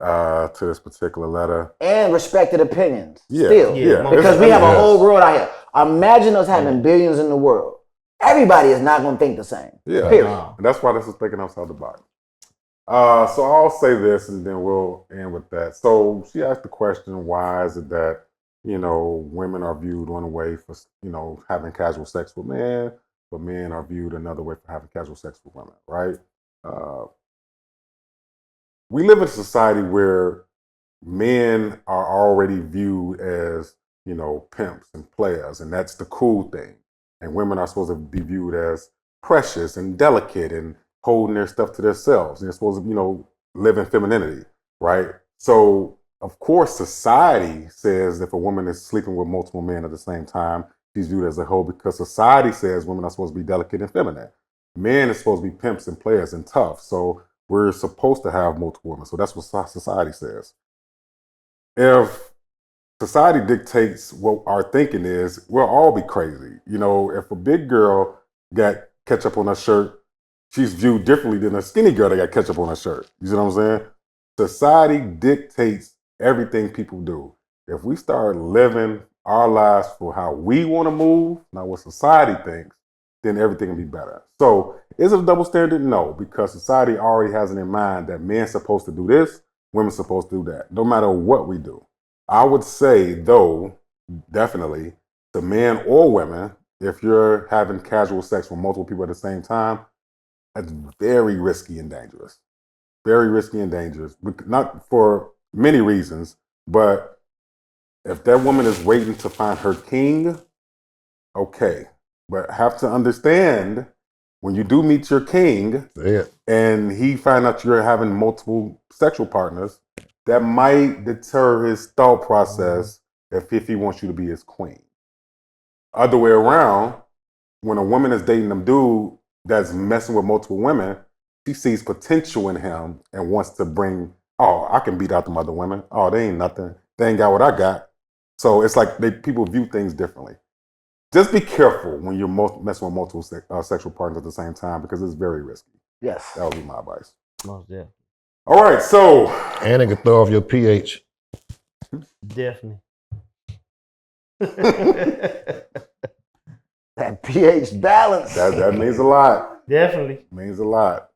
[SPEAKER 2] to this particular letter.
[SPEAKER 5] And respected opinions.
[SPEAKER 2] Yeah.
[SPEAKER 5] Still.
[SPEAKER 2] Yeah.
[SPEAKER 5] Because we have a whole world out here. Imagine us having billions in the world. Everybody is not going to think the same.
[SPEAKER 2] Yeah.
[SPEAKER 5] Period.
[SPEAKER 2] And that's why this is thinking outside the box. So I'll say this and then we'll end with that. So she asked the question, why is it that, women are viewed one way for, having casual sex with men, but men are viewed another way for having casual sex with women, right? We live in a society where men are already viewed as, pimps and players, and that's the cool thing. And women are supposed to be viewed as precious and delicate and holding their stuff to themselves. And they're supposed to, live in femininity, right? So, of course, society says if a woman is sleeping with multiple men at the same time, she's viewed as a hoe, because society says women are supposed to be delicate and feminine. Men are supposed to be pimps and players and tough. So we're supposed to have multiple women. So that's what society says. If society dictates what our thinking is, we'll all be crazy. If a big girl got ketchup on her shirt, she's viewed differently than a skinny girl that got ketchup on her shirt. You see what I'm saying? Society dictates everything people do. If we start living our lives for how we want to move, not what society thinks, then everything will be better. So is it a double standard? No, because society already has it in mind that men are supposed to do this, women are supposed to do that, no matter what we do. I would say, though, definitely, to men or women, if you're having casual sex with multiple people at the same time, that's very risky and dangerous. Very risky and dangerous. Not for many reasons, but if that woman is waiting to find her king, okay. But have to understand, when you do meet your king and he find out you're having multiple sexual partners, that might deter his thought process if he wants you to be his queen. Other way around, when a woman is dating a dude that's messing with multiple women, she sees potential in him and wants to bring, I can beat out them other women. Oh, they ain't nothing. They ain't got what I got. So it's like people view things differently. Just be careful when you're messing with multiple sexual partners at the same time, because it's very risky.
[SPEAKER 5] Yes.
[SPEAKER 2] That would be my advice.
[SPEAKER 4] Most definitely.
[SPEAKER 2] All right, so.
[SPEAKER 3] And it can throw off your pH.
[SPEAKER 4] Definitely.
[SPEAKER 5] That pH balance.
[SPEAKER 2] That means a lot.
[SPEAKER 4] Definitely.
[SPEAKER 2] Means a lot.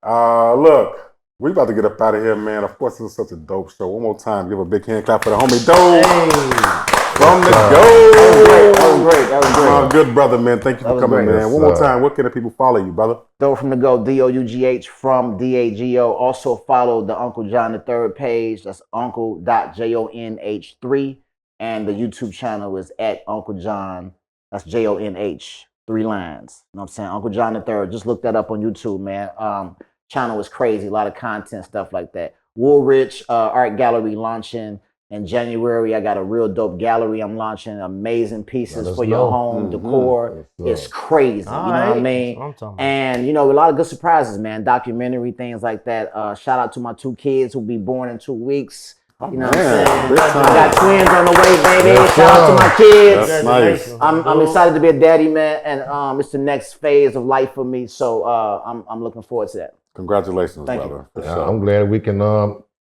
[SPEAKER 2] Look, we about to get up out of here, man. Of course, this is such a dope show. One more time, give a big hand clap for the homie Doe.
[SPEAKER 5] Hey.
[SPEAKER 2] From the Go.
[SPEAKER 5] That was great.
[SPEAKER 2] My good brother, man. Thank you for coming, man. One more time, where can the people follow you, brother?
[SPEAKER 5] Doe from the Go, DOUGH from DAGO. Also follow the Uncle John III page. That's uncle.jonh3. And the YouTube channel is at Uncle John. That's JONH, 3 lines. You know what I'm saying? Uncle John III. Just look that up on YouTube, man. Channel is crazy. A lot of content, stuff like that. Woolrich Art Gallery launching in January. I got a real dope gallery I'm launching. Amazing pieces for your home decor. It's crazy. You know what I mean? And, a lot of good surprises, man. Documentary, things like that. Shout out to my 2 kids who'll be born in 2 weeks. You know what I'm saying? I got twins on the way, baby. Shout out to my kids.
[SPEAKER 2] That's nice.
[SPEAKER 5] I'm excited to be a daddy, man, and it's the next phase of life for me. So I'm looking forward to that.
[SPEAKER 2] Congratulations,
[SPEAKER 5] Thank
[SPEAKER 2] brother.
[SPEAKER 5] you.
[SPEAKER 3] I'm glad we can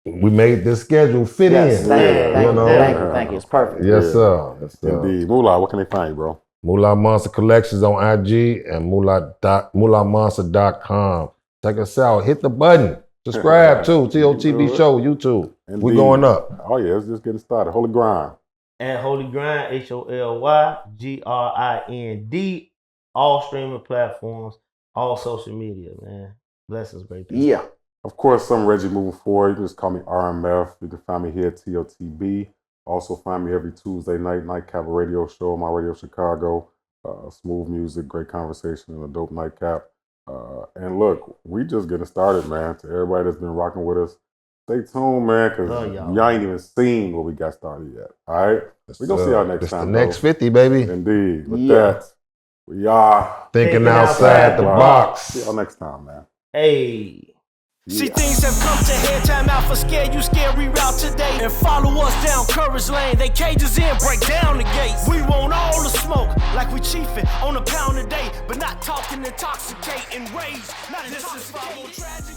[SPEAKER 3] we made this schedule fit
[SPEAKER 5] Yes,
[SPEAKER 3] in.
[SPEAKER 5] thank you. It's perfect.
[SPEAKER 3] Yes,
[SPEAKER 2] Yeah.
[SPEAKER 3] sir. Yes, sir.
[SPEAKER 2] Indeed. Moolah, what can they find you, bro?
[SPEAKER 3] Moolah Monster Collections on IG and moolahmonster.com. Check us out. Hit the button. Subscribe too. TOTB Show, YouTube.
[SPEAKER 2] Indeed.
[SPEAKER 3] We're going up.
[SPEAKER 2] Oh, yeah, it's just getting started. Holy grind.
[SPEAKER 4] And Holy Grind, HOLYGRIND, all streaming platforms, all social media, man. Blessings, great people.
[SPEAKER 5] Yeah.
[SPEAKER 2] Of course, I'm Reggie moving forward. You can just call me RMF. You can find me here at TOTB. Also find me every Tuesday night, Nightcap radio show, my radio Chicago. Smooth music, great conversation, and a dope nightcap. And look, we just getting started, man. To everybody that's been rocking with us, stay tuned, man, because y'all ain't even seen what we got started yet. All right? We're going to see y'all next time.
[SPEAKER 3] The next 50, baby.
[SPEAKER 2] Indeed. With that, we are
[SPEAKER 3] thinking outside the box.
[SPEAKER 2] See y'all next time, man.
[SPEAKER 4] Hey.
[SPEAKER 1] See, things have come to head, time out for scared, you scared, reroute today. And follow us down Courage Lane, they cages in, break down the gates. We want all the smoke, like we chiefin' on a pound a day, but not talking intoxicating rage. Not this is tragic.